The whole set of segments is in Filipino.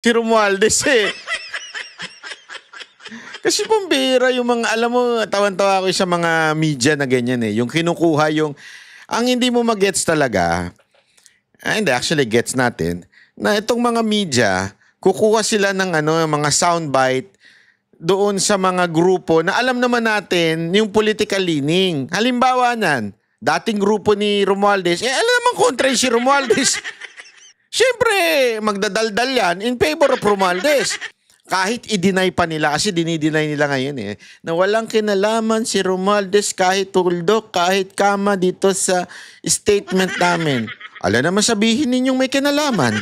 Si Romualdez eh. Kasi pambira yung mga, alam mo, tawan-tawa ko sa mga media na ganyan eh. Yung kinukuha yung, ang hindi mo magets talaga, hindi, actually gets natin, na itong mga media, kukuha sila ng mga soundbite doon sa mga grupo na alam naman natin yung political leaning. Halimbawa nan, dating grupo ni Romualdez, alam naman kontra si Romualdez. Siyempre, magdadaldal yan in favor of Romualdez. Kahit i-deny pa nila, kasi dinideny nila ngayon eh, na walang kinalaman si Romualdez kahit tuldok, kahit kama dito sa statement namin. Ala naman sabihin ninyong may kinalaman.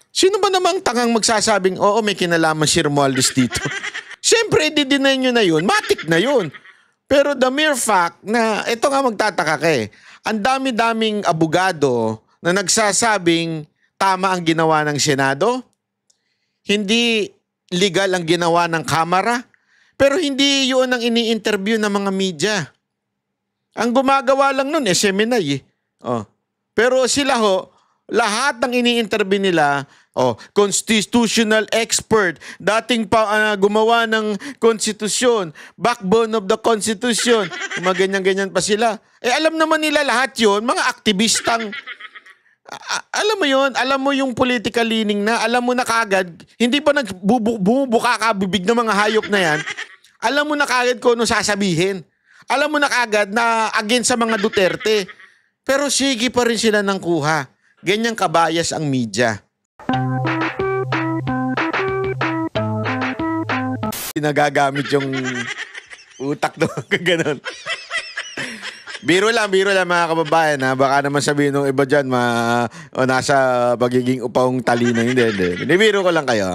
Sino ba namang tangang magsasabing, oo, may kinalaman si Romualdez dito? Siyempre, i-deny nyo na yun. Matik na yun. Pero the mere fact na, ito nga magtataka ka eh, ang dami-daming abogado na nagsasabing tama ang ginawa ng Senado, hindi legal ang ginawa ng Kamara, pero hindi yun ang ini-interview ng mga media. Ang gumagawa lang nun, seminary. Pero sila lahat ng ini-interview nila, constitutional expert, dating pa gumawa ng konstitusyon, backbone of the constitution, mga ganyan-ganyan pa sila. Alam naman nila lahat yun, mga aktivistang, alam mo yun, alam mo yung political leaning na, alam mo na kagad, hindi pa bumubuka ka bibig ng mga hayop na yan, alam mo na kagad kung ano sasabihin. Alam mo na kagad na against sa mga Duterte. Pero sige pa rin sila ng kuha. Ganyang kabayas ang media. Nagagamit yung utak doon, ganon. Biro lang mga kababayan ha. Baka naman sabihin ng iba dyan, nasa pagiging upang talino. Hindi. Binibiro ko lang kayo.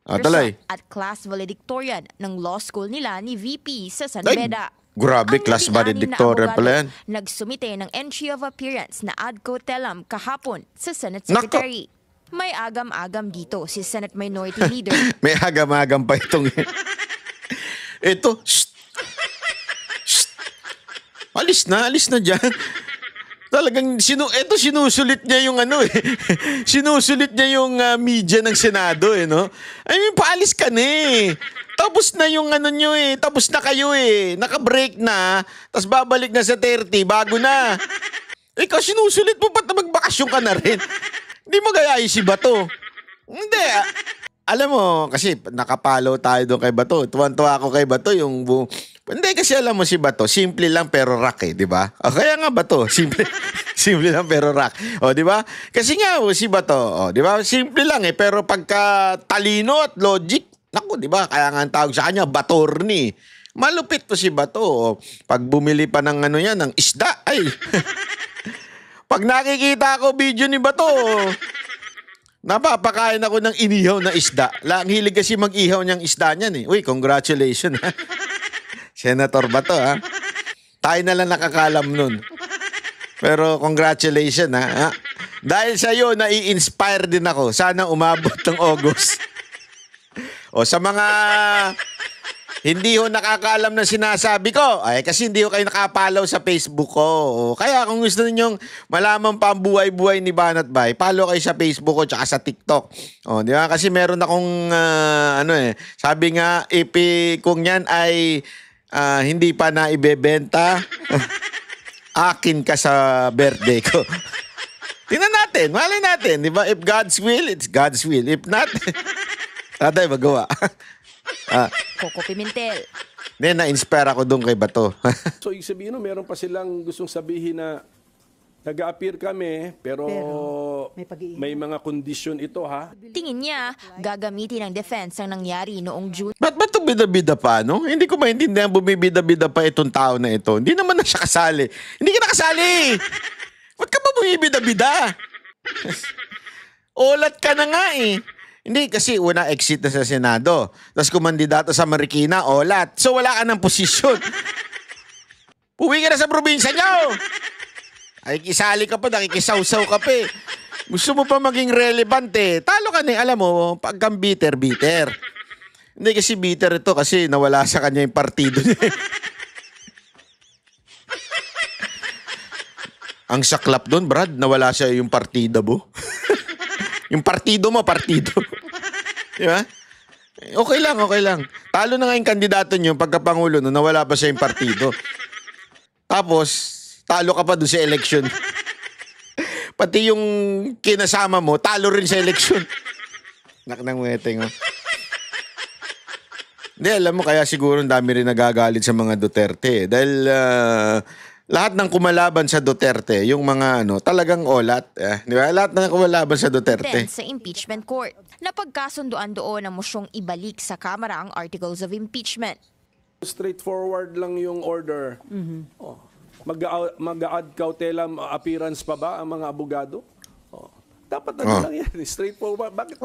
Tuloy. At class valedictorian ng law school nila ni VP sa San Beda. Grabe, class valedictorian pala yan. Nagsumite ng entry of appearance na ad cotelem kahapon sa Senate Secretary. May agam-agam dito si Senate Minority Leader. May agam-agam pa itong... Ito, Alis na dyan. Talagang, sinusulit niya yung sinusulit niya yung media ng Senado no? I mean, paalis ka na eh. Tapos na yung nyo eh. Tapos na kayo eh. Naka-break na. Tapos babalik na sa 30. Bago na. Ikaw, sinusulit mo ba't na magbakasyon ka na rin? Hindi mo gayahin si Bato. Hindi. Alam mo, kasi nakapalo tayo doon kay Bato. Tuwan-tuwa ako kay Bato yung... Hindi kasi alam mo si Bato, simple lang pero rock eh, di ba? Kaya nga Bato, simple lang pero rock. Di ba? Kasi nga si Bato, di ba? Simple lang eh, pero pagka talino at logic, naku, di ba? Kaya nga ang tawag sa kanya, Batorni. Malupit to si Bato. Pag bumili pa ng ng isda, ay. Pag nakikita ko video ni Bato, napapakain ako ng inihaw na isda. Lang hilig kasi mag-ihaw niyang isda niyan eh. Uy, congratulations. Senator Bato ha. Tayo na lang nakakalam nun. Pero congratulations ha. Dahil sa iyo, nai-inspire din ako. Sana umabot ng August. Sa mga hindi nakakaalam na sinasabi ko, kasi hindi kayo nakapalaw sa Facebook ko. Kaya kung gusto ninyong malaman pa ang buhay-buhay ni Banat Bay, follow kayo sa Facebook ko tsaka sa TikTok. Di ba? Kasi meron akong sabi nga, kung yan ay hindi pa na ibebenta, akin ka sa birthday ko. Tingnan natin, malay natin, di ba? If God's will, it's God's will. If not, tatay magawa. Coco Pimentel. Na-inspire ako doon kay Bato. So, ibig sabihin, meron pa silang gustong sabihin na nag-a-appear kami, pero may mga kondisyon ito, ha? Tingin niya, gagamitin ng defense ang nangyari noong June. Ba't ito bida-bida pa, no? Hindi ko maintindihan bumibida-bida pa itong tao na ito. Hindi naman na siya kasali. Hindi ka nakasali! Ba't ka ba bumibida-bida? Olat ka na nga eh. Hindi, kasi una exit na sa Senado. Tapos kumandidato sa Marikina, olat. So wala ka ng posisyon. Uwi ka na sa probinsya niyo! Ay, kisali ka pa, nakikisaw-saw ka pa eh. Gusto mo pa maging relevant eh. Talo ka na eh. Alam mo, pagkang bitter. Hindi kasi bitter ito kasi nawala sa kanya yung partido niya. Ang saklap doon, Brad, nawala siya yung partido mo. Yung partido mo, partido. Di ba? Okay lang, okay lang. Talo na nga yung kandidato nyo pagkapangulo no, nawala pa siya yung partido. Tapos, talo ka pa doon sa election. Pati yung kinasama mo, talo rin sa election. Naknang weteng, oh. Hindi, alam mo, kaya siguro ang dami rin nagagalit sa mga Duterte. Dahil lahat ng kumalaban sa Duterte, yung mga talagang olat. Di ba? Lahat ng kumalaban sa Duterte. Sa impeachment court. Napagkasunduan doon ang mosyong ibalik sa Kamara ang articles of impeachment. Straightforward lang yung order. Oh. Mag-a-ad cautelam appearance pa ba ang mga abogado? Oh. Dapat lang yan. Straightforward. Bakit?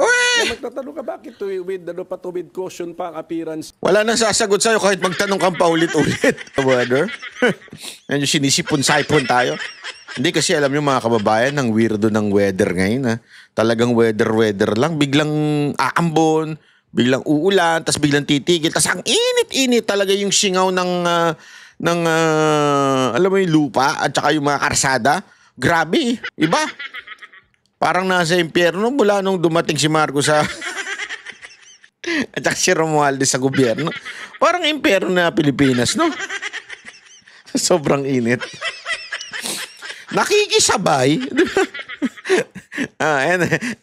Magtatanong ka, bakit with caution pa ang appearance? Wala nang sasagot sa'yo kahit magtanong kang paulit-ulit. Brother. Yan yung sinisipon-saipon tayo. Hindi kasi alam nyo mga kababayan, ang weirdo ng weather ngayon. Talagang weather lang. Biglang aambon, biglang uulan, tas biglang titigil. Tas ang init-init talaga yung singaw ng alam mo yung lupa at saka yung mga karsada. Grabe. Iba. Parang nasa impyerno mula nung dumating si Marcos sa at saka si Romualdez sa gobyerno. Parang impyerno na Pilipinas, no? Sobrang init. Nakikisabay.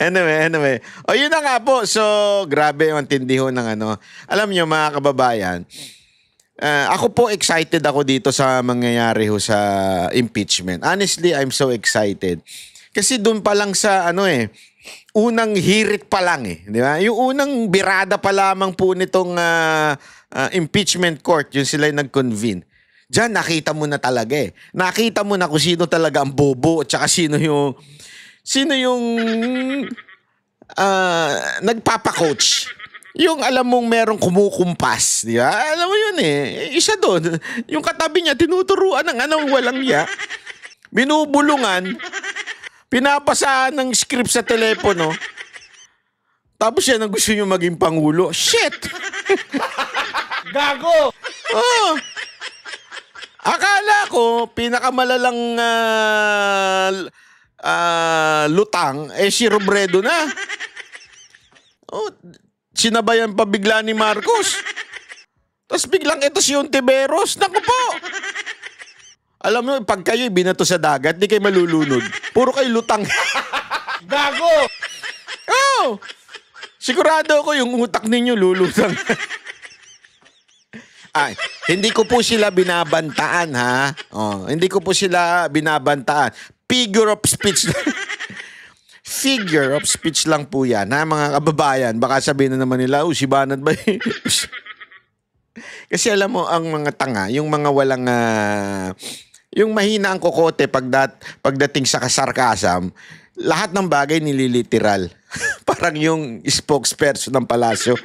Anyway. O yun na nga po. So, grabe yung tindiho ng Alam nyo mga kababayan, ako po excited ako dito sa mangyayari ho sa impeachment. Honestly, I'm so excited. Kasi doon pa lang sa unang hirit pa lang di ba? Yung unang birada pa lamang po nitong impeachment court, yung sila yung nag-convene. Diyan nakita mo na talaga Nakita mo na kung sino talaga ang bobo at saka sino yung nagpapa-coach. Yung alam mong merong kumukumpas, di ba? Alam mo yun Isa doon, yung katabi niya tinuturuan ng walang ya. Binubulungan. Pinapasaan ng script sa telepono. Tapos yan ang gusto nyo maging pangulo. Shit! Gago! Oh. Akala ko, pinakamalalang lutang, si Robredo na. Oh, sinabayan pa bigla ni Marcos. Tapos biglang ito si Ontiveros. Naku po! Alam mo, pag kayo binato sa dagat, di kayo malulunod. Puro kayo lutang. Gago! Oh! Sigurado ako yung utak ninyo lulutang. Ay, hindi ko po sila binabantaan, ha? Oh, hindi ko po sila binabantaan. Figure of speech. Figure of speech lang po yan, ha, mga kababayan. Baka sabihin na naman nila, si Banat ba? Kasi alam mo, ang mga tanga, yung mga walang... yung mahina ang kokote pagdating sa sarcasm, lahat ng bagay nililiteral. Parang yung spokesperson ng palasyo.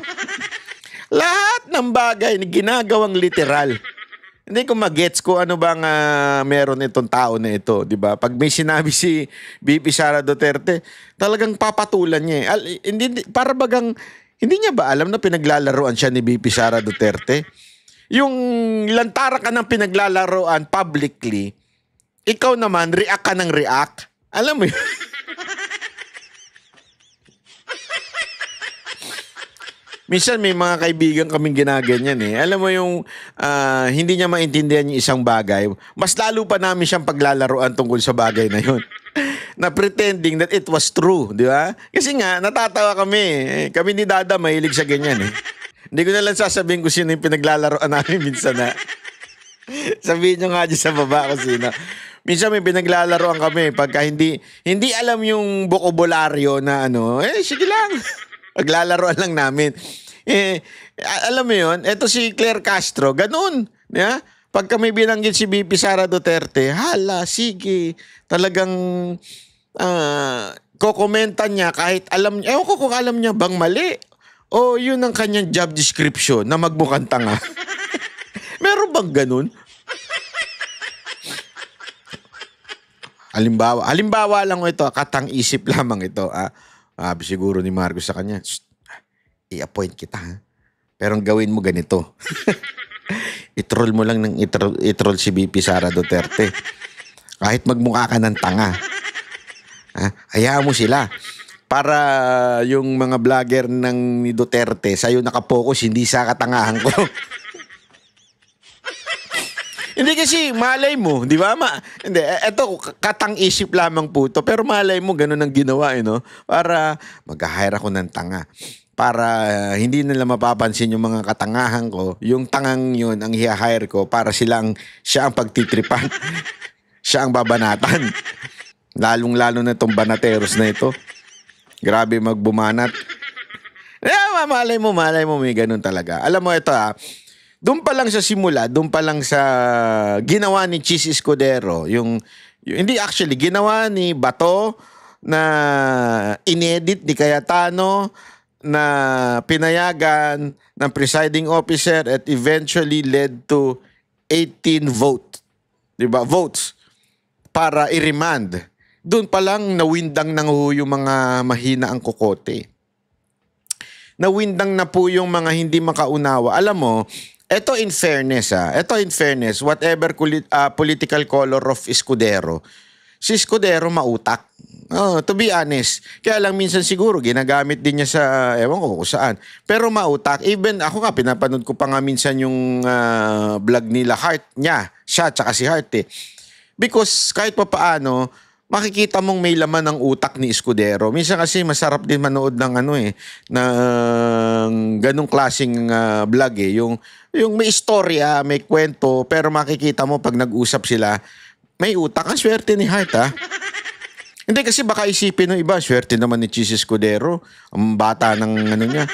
Lahat ng bagay ginagawang literal. Hindi ko magets ko ano bang meron itong tao na ito, di ba? Pag may sinabi si VP Sara Duterte, talagang papatulan niya. Para bagang, hindi niya ba alam na pinaglalaroan siya ni VP Sara Duterte? Yung lantara ka ng pinaglalaroan publicly, ikaw naman, react ka ng react. Alam mo yun? Minsan may mga kaibigan kaming ginaganyan Alam mo yung hindi niya maintindihan yung isang bagay, mas lalo pa namin siyang paglalaroan tungkol sa bagay na yun. Na pretending that it was true, di ba? Kasi nga, natatawa kami. Kami ni Dada mahilig sa ganyan Hindi ko na lang sasabihin kung sino yung pinaglalaroan namin minsan na. Sabihin nyo nga dyan sa baba kung sino. Minsan may pinaglalaroan kami pagka hindi alam yung bokabularyo na sige lang. Paglalaroan lang namin. Alam mo yun, eto si Claire Castro, ganun. Yeah? Pagka may binanggit si VP Sara Duterte, hala, sige. Talagang kokomentan niya kahit alam niya, ewan ko kung alam niya bang mali. O yun ang kanyang job description na magbukang tanga. Meron bang ganun? Halimbawa lang ito, katang-isip lamang ito. Siguro ni Marcos sa kanya, i-appoint kita ha. Pero ang gawin mo ganito. I-troll mo lang ng i-troll si VP Sara Duterte. Kahit magmukha ka ng tanga. Hayaan mo sila. para yung mga vlogger ng ni Duterte sa'yo nakapokus, hindi sa katangahan ko. Hindi kasi malay mo, di ba? Hindi, eto katang-isip lamang po to, pero malay mo ganun ang ginawa, no? Para mag-hire ako ng tanga. Para hindi nila mapapansin yung mga katangahan ko, yung tangang yun ang i-hire ko para siya ang pagtitripan. Siya ang babanatan. Lalong-lalo na itong banateros na ito. Grabe magbumanat. Malay mo, may ganun talaga. Alam mo ito doon pa lang sa simula, doon pa lang sa ginawa ni Chis Escudero, yung hindi actually, ginawa ni Bato na inedit ni Cayetano na pinayagan ng presiding officer at eventually led to 18 votes para i-remand. Doon pa lang nawindang ng yung mga mahina ang kokote. Nawindang na po yung mga hindi makaunawa. Alam mo, ito in fairness, whatever political color of Escudero, si Escudero mautak. To be honest. Kaya lang minsan siguro ginagamit din niya sa, ewan ko kung saan. Pero mautak. Even ako nga, pinapanood ko pa nga minsan yung vlog nila siya tsaka si Heart Because kahit pa paano, makikita mong may laman ng utak ni Escudero. Minsan kasi masarap din manood ng ng ganung klaseng vlog Yung may istorya, may kwento, pero makikita mo pag nag-usap sila, may utak. Ang swerte ni Heart, Hindi kasi baka isipin ng iba, swerte naman ni Chis Escudero, ang bata ng niya.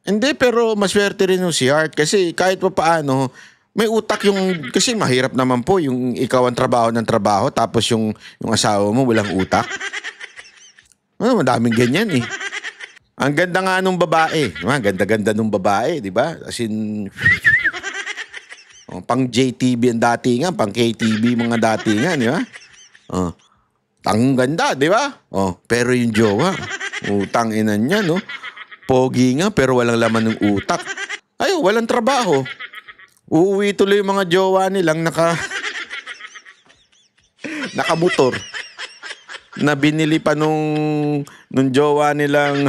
Hindi, pero maswerte rin si Heart kasi kahit pa paano, may utak kasi mahirap naman po yung ikaw ang trabaho ng trabaho tapos yung asawa mo walang utak. Madaming ganyan Ang ganda nga nung babae. Ganda-ganda nung babae, di ba? As in, pang JTV ang datingan, pang KTV mga datingan, di ba? Tang ganda, di ba? Pero yung jowa, utang ina niya, no? Pogi nga, pero walang laman ng utak. Walang trabaho. Uuwi tuloy yung mga jowa nilang nakamotor na binili pa nung jowa nilang.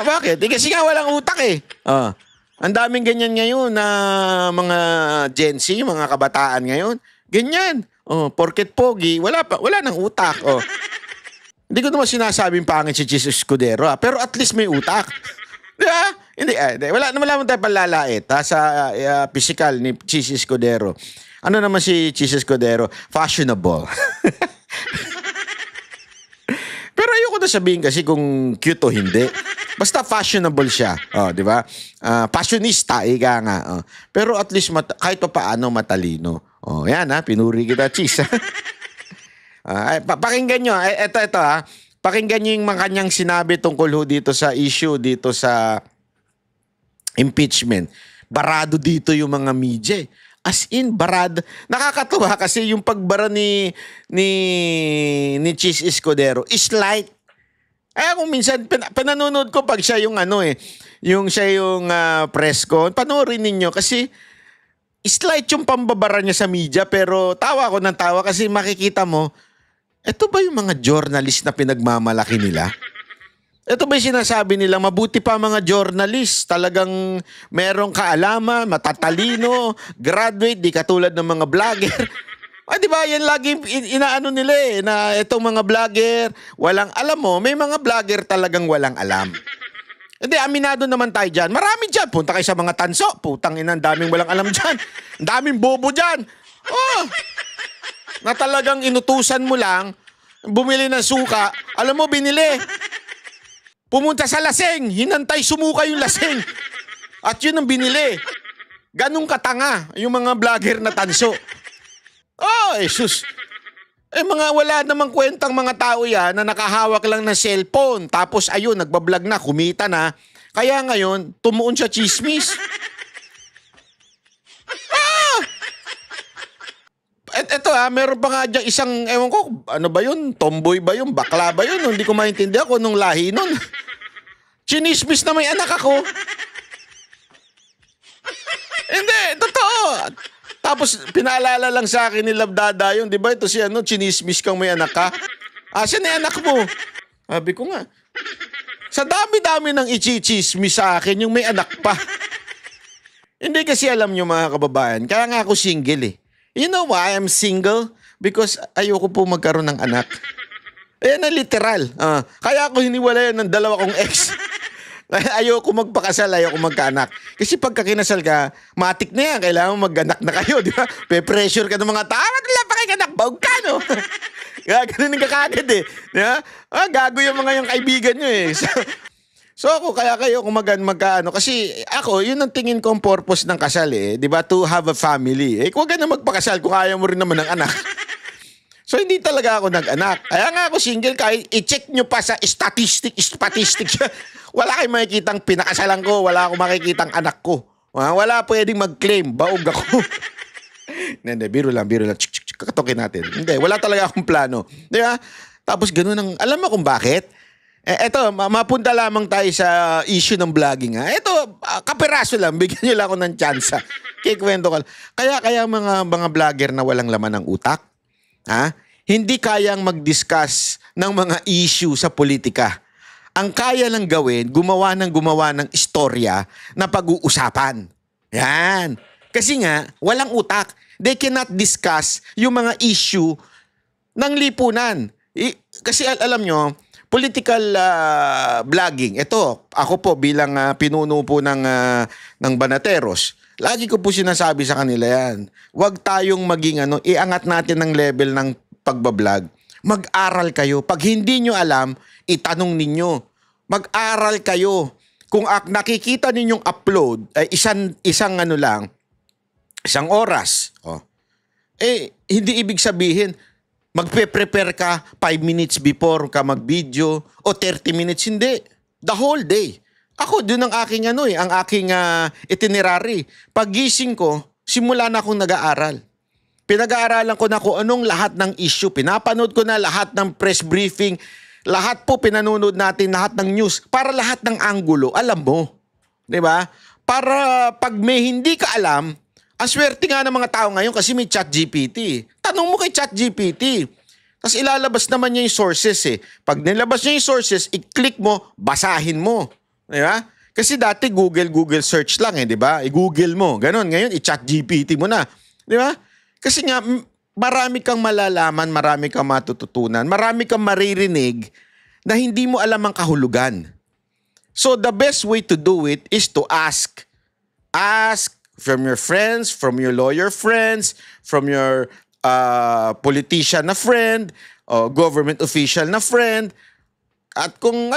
Bakit? Kasi nga walang utak Ang daming ganyan ngayon na mga Gen Z, mga kabataan ngayon. Ganyan. Porket pogi, wala nang utak. Hindi ko naman sinasabing pangit si Chis Escudero pero at least may utak. Di ba? Hindi. Wala naman tayo palalait sa physical ni Chis Escudero. Ano naman si Chis Escudero? Fashionable. Pero ayoko na sabihin kasi kung cute o hindi. Basta fashionable siya. Di ba? Fashionista, ika nga. Pero at least kahit pa paano matalino. Yan pinuri kita, Chis. Pakinggan nyo. Ito pakinggan nyo yung mga kanyang sinabi tungkol dito sa issue, dito sa impeachment. Barado dito yung mga media. As in, barado. Nakakatuwa kasi yung pagbara ni Chis Escudero is like, kung minsan, pananonood ko pag siya yung press con, panoorin ninyo kasi slight yung pambabara niya sa media pero tawa ko ng tawa kasi makikita mo, ito ba yung mga journalist na pinagmamalaki nila? Ito ba yung sinasabi nila, mabuti pa mga journalist, talagang merong kaalaman, matatalino, graduate, di katulad ng mga vlogger. Di ba, yan lagi inaano nila na itong mga vlogger, alam mo, may mga vlogger talagang walang alam. Hindi, aminado naman tayo dyan. Marami dyan. Punta kayo sa mga tanso. Putang ina, ang daming walang alam dyan. Ang daming bobo dyan. Na talagang inutusan mo lang, bumili ng suka, alam mo, binili. Pumunta sa laseng, hinantay sumuka yung laseng. At yun ang binili. Ganong katanga yung mga vlogger na tanso. Jesus. Mga wala namang kwentang mga tao yan na nakahawak lang ng cellphone. Tapos ayun, nagbablog na, kumita na. Kaya ngayon, tumuon siya chismis. Ito meron pa nga dyan isang, ewan ko, ano ba yun? Tomboy ba yun? Bakla ba yun? Hindi ko maintindihan kung nung lahi nun. Chinismis na may anak ako. Hindi, totoo. Tapos pinaalala lang sa akin ni Labdada yun, di ba? Ito si chinismis kang may anak ka. Asan na anak mo? Sabi ko nga, sa dami-dami ng ichichismis sa akin, yung may anak pa. Hindi kasi alam nyo mga kababayan, kaya nga ako single eh. You know why I'm single? Because ayoko po magkaroon ng anak. Ayan na literal. Kaya ako hiniwalayan ng dalawa kong ex. Ayoko magpakasal, ayoko magkaanak. Kasi pagka kinasal ka, matik na yan. Kailangan mag-anak na kayo, di ba? Pe-pressure ka ng mga tao. Wala pa kayo anak, baog ka, no? Ganun ka kagad eh. Diba? Gago yung mga yung kaibigan nyo eh. So ako, kaya kayo kung magkaano. Kasi ako, yun ang tingin ko ang purpose ng kasal eh. Di ba? To have a family. Huwag ka na magpakasal kung kaya mo rin naman ng anak. So hindi talaga ako nag-anak. Kaya nga ako single, kahit i-check nyo pa sa statistic. Wala kayong makikitang pinakasalan ko. Wala akong makikitang anak ko. Wala pwedeng mag-claim. Baog ako. Hindi, biro lang. Kakatokin natin. Hindi, wala talaga akong plano. Di ba? Tapos ganun ang, alam mo kung bakit? Eto, mapunta lamang tayo sa issue ng vlogging. Eto, kapiraso lang. Bigyan nyo lang ako ng tsansa. Kikwento ka. Kaya mga vlogger na walang laman ng utak, hindi kayang mag-discuss ng mga issue sa politika. Ang kaya lang gawin, gumawa ng istorya na pag-uusapan. Yan. Kasi nga, walang utak. They cannot discuss yung mga issue ng lipunan. Kasi alam nyo, political vlogging, ito, ako po bilang pinuno po ng Banateros, lagi ko po sinasabi sa kanila yan, huwag tayong maging iangat natin ng level ng pagbablog. Mag-aral kayo. Pag hindi nyo alam, itanong ninyo. Mag-aral kayo. Kung nakikita ninyong upload, ay isang oras. Hindi ibig sabihin, magpe-prepare ka 5 minutes before ka mag-video o 30 minutes. Hindi. The whole day. Ako, dun ang aking ang aking itinerary. Paggising ko, simula na akong nag-aaral. Pinag-aaralan ko na kung anong lahat ng issue. Pinapanood ko na lahat ng press briefing. Lahat po pinanonood natin, lahat ng news. Para lahat ng anggulo, alam mo. Diba? Para pag may hindi ka alam, ang swerte nga ng mga tao ngayon kasi may ChatGPT. Tanong mo kay ChatGPT. Tapos ilalabas naman niya yung sources eh. Pag nilabas niya yung sources, i-click mo, basahin mo. Diba? Kasi dati Google search lang eh, diba? I-Google mo. Ganon. Ngayon, i-ChatGPT mo na. Diba? Kasi nga, marami kang malalaman, marami kang matututunan, marami kang maririnig na hindi mo alam ang kahulugan. So the best way to do it is to ask. Ask from your friends, from your lawyer friends, from your politician na friend, o government official na friend. At kung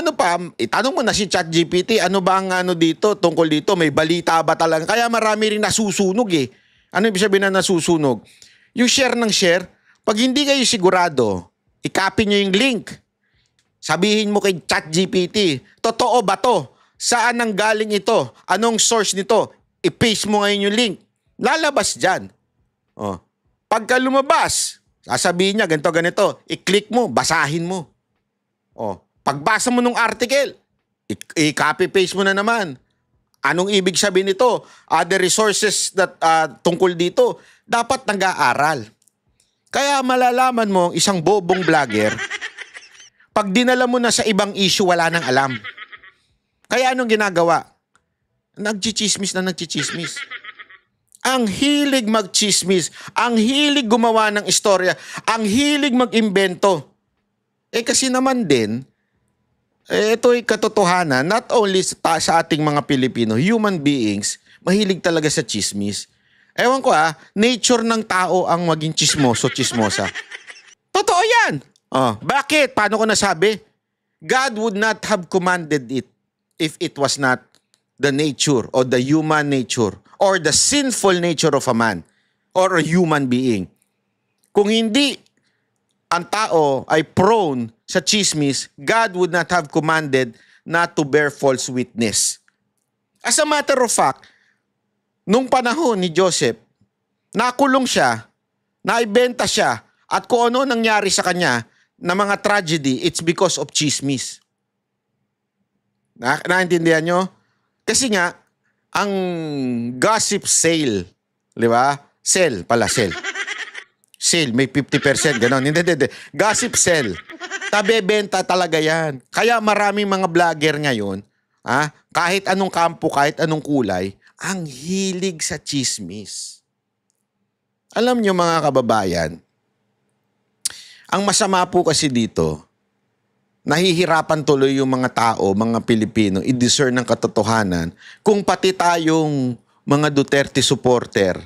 itanong mo na si ChatGPT, ano ba ang dito, tungkol dito, may balita ba talaga? Kaya marami rin nasusunog eh. Ano ibig sabihin na nasusunog? Yung share ng share, pag hindi kayo sigurado, i-copy nyo yung link. Sabihin mo kay ChatGPT, totoo ba to? Saan nang galing ito? Anong source nito? I-paste mo ngayon yung link. Lalabas dyan. Pagka lumabas, sasabihin niya, ganito. I-click mo, basahin mo. Pagbasa mo ng article, i-copy-paste mo na naman. Anong ibig sabihin nito? Other resources that tungkol dito, dapat nag-aaral. Kaya malalaman mo isang bobong vlogger, pag dinala mo na sa ibang issue, wala nang alam. Kaya anong ginagawa? Nagchichismis. Ang hilig magchismis, ang hilig gumawa ng istorya, ang hilig mag-imbento. Kasi naman din, ito'y katotohanan, not only sa ating mga Pilipino, human beings, mahilig talaga sa chismis. Ewan ko nature ng tao ang maging chismosa. Totoo yan. Bakit? Paano ko nasabi? God would not have commanded it if it was not the nature or the human nature or the sinful nature of a man or a human being. Kung hindi ang tao ay prone sa chismis, God would not have commanded not to bear false witness. As a matter of fact, nung panahon ni Joseph, nakulong siya, naibenta siya, at kung ano nangyari sa kanya na mga tragedy, it's because of chismis. Naintindihan nyo? Kasi nga, ang gossip sale, di ba? Sell pala, sell. Sale, may 50%, gano'n. Hindi. Gossip sell. Tabebenta talaga yan. Kaya maraming mga vlogger ngayon, kahit anong kampo, kahit anong kulay, ang hilig sa chismis. Alam nyo mga kababayan, ang masama po kasi dito, nahihirapan tuloy yung mga tao, mga Pilipino, i-discern ng katotohanan kung pati tayong mga Duterte supporter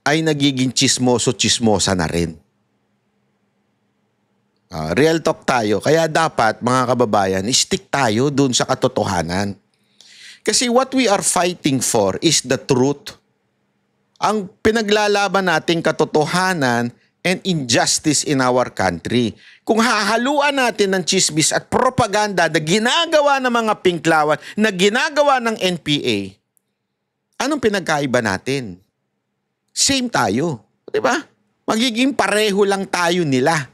ay nagiging chismoso-chismosa na rin. Real talk tayo. Kaya dapat, mga kababayan, stick tayo dun sa katotohanan. Kasi what we are fighting for is the truth. Ang pinaglalaban nating katotohanan and injustice in our country. Kung hahaluan natin ng chismis at propaganda na ginagawa ng mga pinklawan, na ginagawa ng NPA, anong pinagkaiba natin? Same tayo. Diba? Magiging pareho lang tayo nila.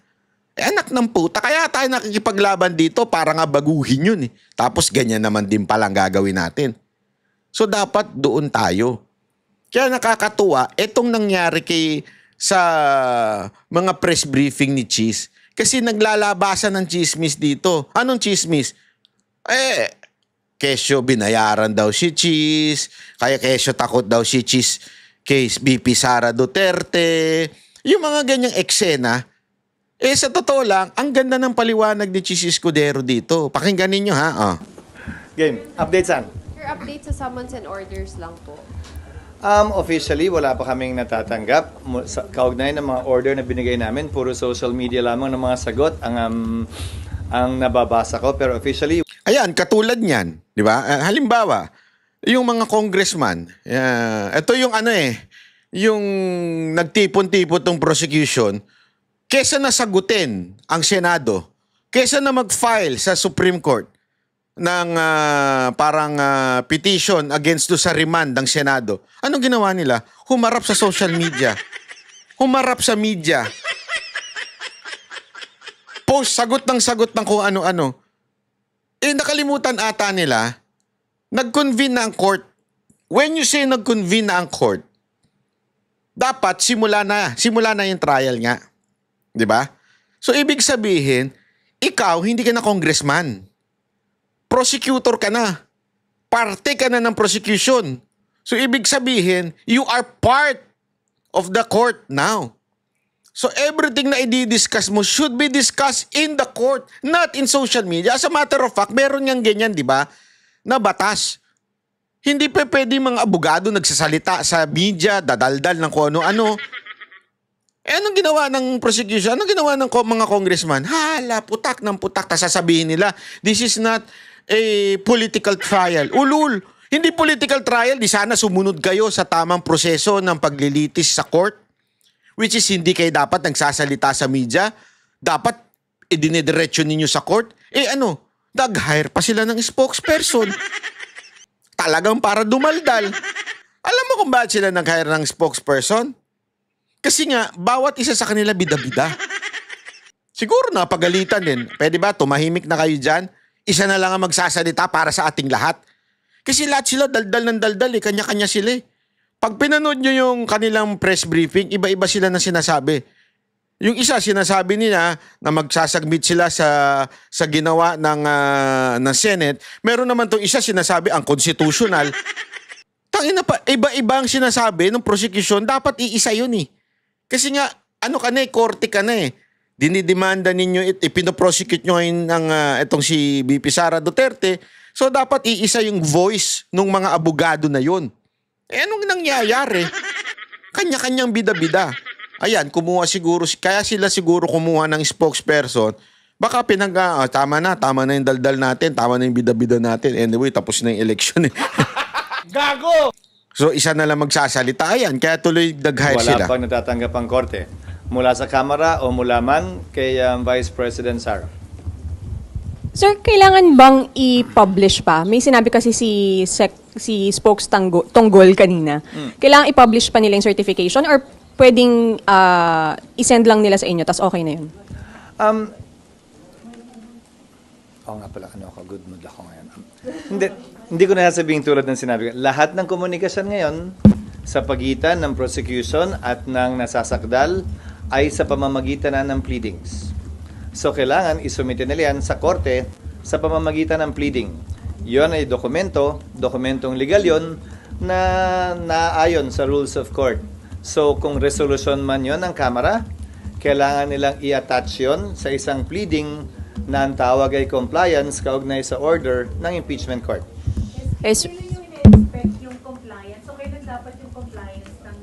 Anak ng puta. Kaya tayo nakikipaglaban dito para nga baguhin yun. Tapos ganyan naman din palang gagawin natin. So dapat doon tayo. Kaya nakakatuwa, etong nangyari sa mga press briefing ni Cheese. Kasi naglalabasan ng chismis dito. Anong chismis? Kesyo binayaran daw si Cheese. Kaya kesyo takot daw si Cheese kay VP Sara Duterte. Yung mga ganyang eksena, sa totoo lang, ang ganda ng paliwanag ni Cheese Escudero dito. Pakinggan ninyo ha. Game. Update saan? Your update sa summons and orders lang po. Officially, wala pa kaming natatanggap. Kaugnay ng mga order na binigay namin, puro social media lamang ng mga sagot ang nababasa ko. Pero officially... Ayan, katulad niyan. Di ba? Halimbawa, yung mga congressman, ito yung yung nagtipon-tipon tong prosecution, kesa na sagutin ang Senado, kesa na mag-file sa Supreme Court ng petition against sa remand ng Senado, anong ginawa nila? Humarap sa social media. Humarap sa media. Post, sagot ng kung ano-ano. Nakalimutan ata nila, nag-convene na ang court. When you say nag-convene na ang court, dapat simula na yung trial nga. 'Di ba? So ibig sabihin, ikaw hindi ka na congressman. Prosecutor ka na. Parte ka na ng prosecution. So ibig sabihin, you are part of the court now. So everything na i-discuss mo should be discussed in the court, not in social media. As a matter of fact, meron yang ganyan, 'di ba? Na batas. Hindi pa pwede mga abogado nagsasalita sa media, dadaldal ng kung ano-ano. Anong ginawa ng prosecution? Anong ginawa ng mga congressman? Hala, putak ng putak. Tas sasabihin nila, this is not a political trial. Ulul, hindi political trial. Di sana sumunod kayo sa tamang proseso ng paglilitis sa court. Which is hindi kayo dapat nagsasalita sa media. Dapat idinidiretso ninyo sa court. Nag-hire pa sila ng spokesperson. Talagang para dumaldal. Alam mo kung bakit sila nag-hire ng spokesperson? Kasi nga, bawat isa sa kanila bida-bida. Siguro napagalitan din. Pwede ba, tumahimik na kayo dyan? Isa na lang ang magsasalita para sa ating lahat. Kasi lahat sila daldal ng daldal kanya-kanya sila Pag pinanood nyo yung kanilang press briefing, iba-iba sila na sinasabi. Yung isa, sinasabi nila na magsasubmit sila sa ginawa ng Senate. Meron naman itong isa sinasabi ang constitutional. Tangina pa, iba-iba ang sinasabi ng prosecution. Dapat iisa yun Kasi nga, korte ka na Dinidemanda ninyo, ipinoprosecute nyo ngayon itong si VP Sara Duterte. So dapat iisa yung voice ng mga abogado na yun. Anong nangyayari? Kanya-kanyang bida-bida. Ayan, kumuha siguro, kaya sila siguro kumuha ng spokesperson. Baka tama na yung daldal natin, tama na yung bida-bida natin. Anyway, tapos na yung election Gago! So, isa na lang magsasalita. Ayan, kaya tuloy nag-hire sila. Wala pang natatanggap ang korte. Mula sa Kamara o mula man kay Vice President Sara. Sir, kailangan bang i-publish pa? May sinabi kasi si Spokes Tonggol kanina. Kailangan i-publish pa nila yung certification or pwedeng i-send lang nila sa inyo tas okay na yun? Nga pala, good mood ako ngayon. Hindi ko na sasabihin tulad ng sinabi ko. Lahat ng komunikasyon ngayon sa pagitan ng prosecution at ng nasasakdal ay sa pamamagitan na ng pleadings. So kailangan isumite nila yan sa korte sa pamamagitan ng pleading. Yon ay dokumentong legal yon na naayon sa rules of court. So kung resolution man yon ng Kamara, kailangan nilang i-attach yon sa isang pleading na ang tawag ay compliance kaugnay sa order ng impeachment court. Es- Kailan yung ina-expect yung compliance? So, kailan dapat yung compliance ng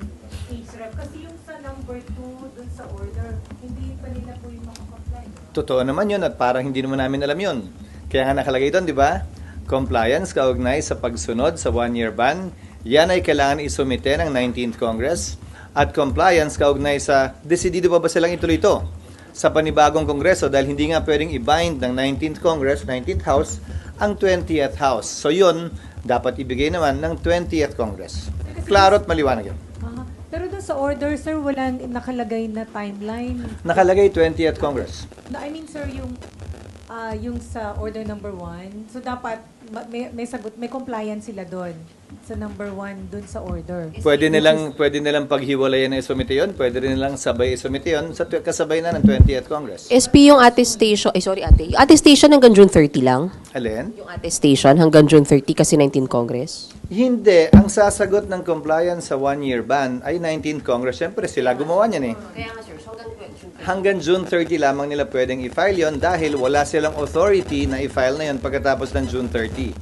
HREP? Kasi yung sa number 2 dun sa order, hindi pa nila po yung makakomply. Totoo naman yun at parang hindi naman namin alam yun. Kaya nga nakalagay doon, di ba? Compliance kaugnay sa pagsunod sa 1-year ban. Yan ay kailangan isumite ng 19th Congress. At compliance kaugnay sa desidido pa ba silang ituloy ito sa panibagong Kongreso dahil hindi nga pwedeng i-bind ng 19th Congress, 19th House, ang 20th House. So yun, dapat ibigay naman ng 20th Congress. Klaro at maliwanag yun. Pero dun sa order, sir, walang nakalagay na timeline. Nakalagay 20th Congress. I mean, sir, yung sa order number 1, so dapat may sagot, may compliance sila doon sa number 1 doon sa order. Pwede nilang paghiwalayan na isumite yun, pwede rin nilang sabay isumite yun sa kasabay na ng 20th Congress. SP yung attestation, ate. Yung attestation hanggang June 30 lang? Alin? Yung attestation hanggang June 30 kasi 19 Congress? Hindi. Ang sasagot ng compliance sa 1-year ban ay 19th Congress. Siyempre, sila gumawa niyan eh. Kaya nga sir, Hanggang June 30 lamang nila pwedeng i-file yon dahil wala silang authority na i-file na yon pagkatapos ng June 30.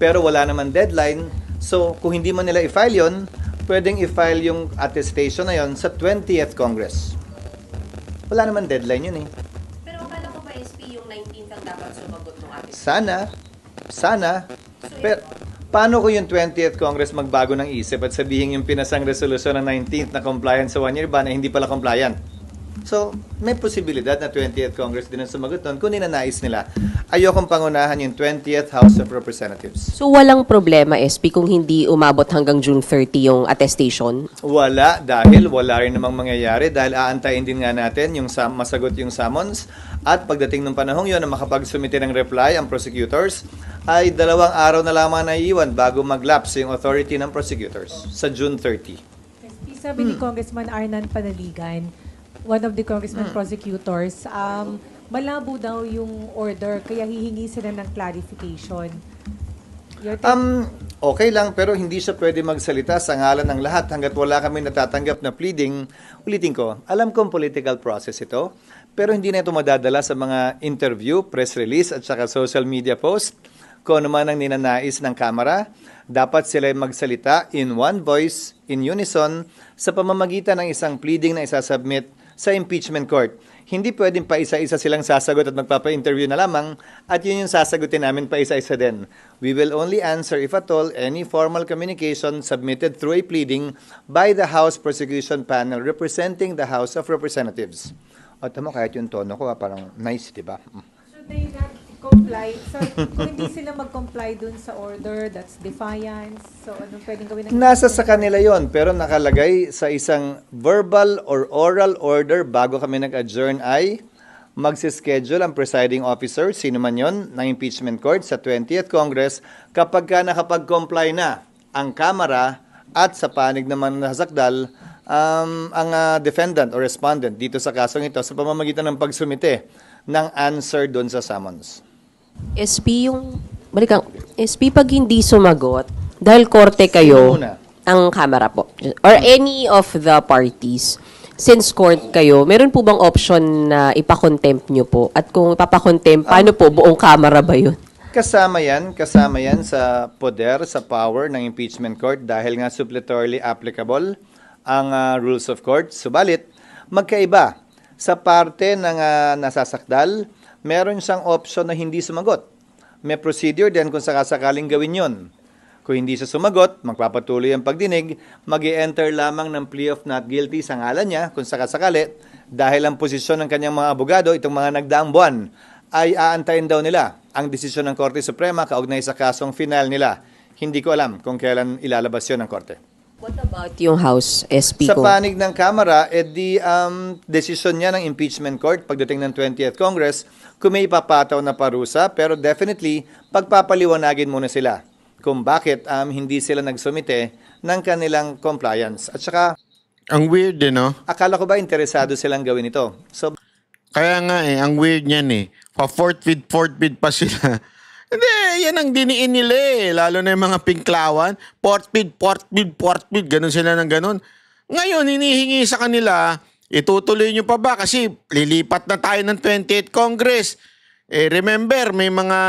Pero wala naman deadline. So, kung hindi man nila i-file yon, pwedeng i-file yung attestation na yon sa 20th Congress. Wala naman deadline yun eh. Pero akala ko ba SP yung 19th ang dapat sumagot ng Sana. Pero, paano kung yung 20th Congress magbago ng isip at sabihin yung pinasang resolusyon ng 19th na compliant sa 1-year ban na hindi pala compliant? So, may posibilidad na 20th Congress din ang sumagot doon kung ninanais nila. Ayokong pangunahan yung 20th House of Representatives. So walang problema, SP, kung hindi umabot hanggang June 30 yung attestation? Wala, dahil wala rin namang mangyayari dahil aantayin din nga natin yung masagot yung summons at pagdating ng panahong yun na makapagsumite ng reply ang prosecutors ay 2 araw na lamang naiiwan bago mag-lapse yung authority ng prosecutors sa June 30. Sabi ni Congressman Arnan Panaligan, one of the congressman prosecutors, malabo daw yung order, kaya hihingi sila ng clarification. Okay lang, pero hindi siya pwede magsalita sa ngalan ng lahat hanggat wala kami natatanggap na pleading. Ulitin ko, alam kong political process ito, pero hindi na ito madadala sa mga interview, press release, at saka social media post. Kung ano man ang ninanais ng Kamara, dapat sila magsalita in one voice, in unison, sa pamamagitan ng isang pleading na isasubmit sa impeachment court. Hindi pwedeng pa isa-isa silang sasagot at magpapa-interview na lamang at yun yung sasagutin namin pa isa-isa din. We will only answer, if at all, any formal communication submitted through a pleading by the House Prosecution Panel representing the House of Representatives. At mo, kahit yung tono ko, parang nice, di ba? Should they not comply? So, kung hindi sila mag-comply dun sa order, that's defiance. So, anong pwedeng gawin? Nasa sa kanila yon, pero nakalagay sa isang verbal or oral order bago kami nag-adjourn ay magsischedule ang presiding officer, sino man yon, ng impeachment court sa 20th Congress kapag ka nakapag-comply na ang Kamara at sa panig naman na sakdal ang defendant or respondent dito sa kasong ito sa pamamagitan ng pagsumite ng answer doon sa summons. SP SP pag hindi sumagot, dahil korte kayo, Sino muna? ang Kamara po, or any of the parties, since court kayo, meron po bang option na ipakontempt nyo po? At kung ipapakontempt, paano po? Buong Kamara ba yun? Kasama yan sa poder, sa power ng impeachment court dahil nga suppletorily applicable ang rules of court. Subalit, magkaiba. Sa parte ng nasasakdal, meron siyang option na hindi sumagot. May procedure din kung sakasakaling gawin yon. Kung hindi siya sumagot, magpapatuloy ang pagdinig, mag-i-enter lamang ng plea of not guilty sa ngalan niya kung sakasakali dahil ang posisyon ng kanyang mga abogado, itong mga nagdaang buwan, ay aantayin daw nila ang desisyon ng Korte Suprema kaugnay sa kasong final nila. Hindi ko alam kung kailan ilalabas yun ng Korte. What about yung House SP Sa ko? panig ng Kamara, desisyon niya ng impeachment court pagdating ng 20th Congress kung may ipapataw na parusa, pero definitely, pagpapaliwanagin muna sila kung bakit hindi sila nagsumite ng kanilang compliance. At saka, Ang weird no? akala ko ba interesado silang gawin ito? So, Kaya nga ang weird niyan Pa-fourth bid pa sila. Hindi, yan ang diniin nila Lalo na yung mga pinklawan. Fourth bid, ganun sila ng ganun. Ngayon, hinihingi sa kanila, itutuloy nyo pa ba? Kasi lilipat na tayo ng 28th Congress. Remember, may mga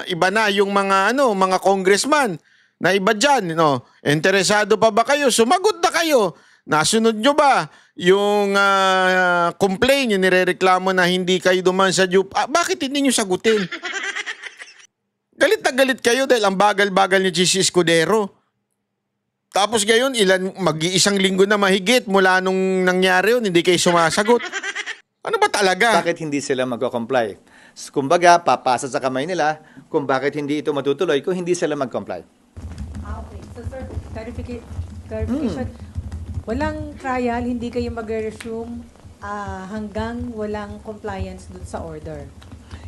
iba na yung mga congressman na iba dyan. Interesado pa ba kayo? Sumagot na kayo. Nasunod nyo ba yung complaint, yung nirereklamo na hindi kayo duman sa DUP? Bakit hindi nyo sagutin? Galit na galit kayo dahil ang bagal-bagal ni Chis Escudero. Tapos ngayon, mag-iisang linggo na mahigit mula nung nangyari yun, hindi kayo sumasagot. Ano ba talaga? bakit hindi sila mag-comply? Kumbaga, papasa sa kamay nila kung bakit hindi ito matutuloy kung hindi sila mag-comply. Okay. So, sir, clarification. Walang trial, hindi kayo mag-resume hanggang walang compliance dun sa order.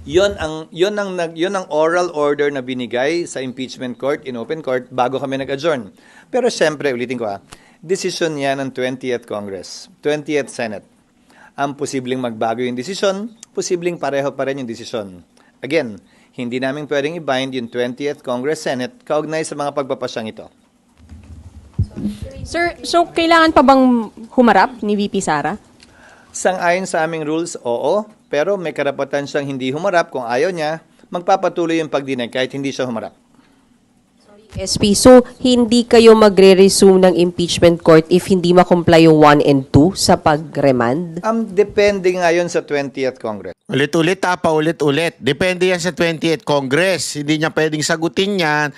Yon ang oral order na binigay sa impeachment court in open court bago kami nag-adjourn. Pero syempre, ulitin ko decision yan ng 20th Congress, 20th Senate. Ang posibleng magbago yung decision, posibleng pareho pa rin yung decision. Again, hindi namin pwedeng i-bind yung 20th Congress Senate kaugnay sa mga pagpapasyang ito. Sir, so kailangan pa bang humarap ni VP Sara? Sang-ayon sa aming rules, oo. Pero may karapatan siyang hindi humarap. Kung ayaw niya, magpapatuloy yung pagdinig kahit hindi siya humarap. SP, so hindi kayo magre-resume ng impeachment court if hindi ma-comply yung 1 and 2 sa pag-remand? Depende ngayon sa 20th Congress. Ulit-ulit paulit-ulit. Depende yan sa 20th Congress. Hindi niya pwedeng sagutin yan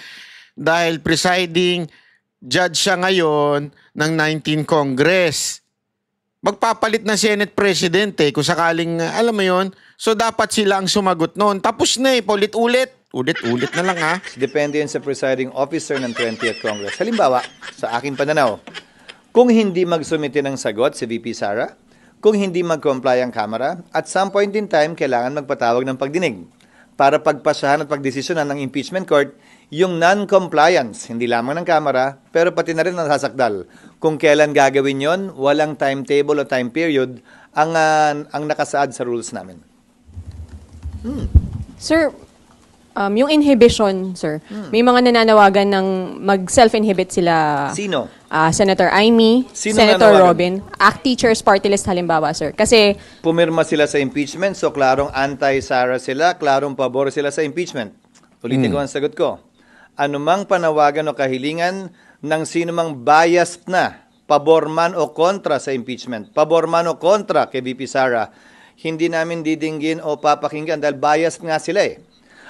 dahil presiding judge siya ngayon ng 19th Congress. Magpapalit na Senate President kung sakaling, alam mo yon. So dapat sila ang sumagot noon. Tapos na paulit-ulit. Ulit-ulit na lang Depende yan sa presiding officer ng 20th Congress. Halimbawa, sa aking pananaw, kung hindi magsumite ng sagot si VP Sara, kung hindi mag-comply ang Kamara, at some point in time, kailangan magpatawag ng pagdinig para pagpasyahan at pagdesisyonan ng impeachment court yung non-compliance, hindi lamang ng Kamara, pero pati na rin ng sasakdal. Kung kailan gagawin yon, walang timetable o time period ang nakasaad sa rules namin. Sir, yung inhibition, sir, may mga nananawagan ng mag-self-inhibit sila. Sino? Senator Amy, Sino Senator nananawagan? Robin, ACT Teachers Party List halimbawa, sir. Kasi, Pumirma sila sa impeachment, so klarong anti-Sara sila, klarong pabor sila sa impeachment. Ulitin ko ang sagot ko. Anumang panawagan o kahilingan ng sinumang biased na, pabor man o kontra sa impeachment, pabor man o kontra kay VP Sara, hindi namin didinggin o papakinggan dahil biased nga sila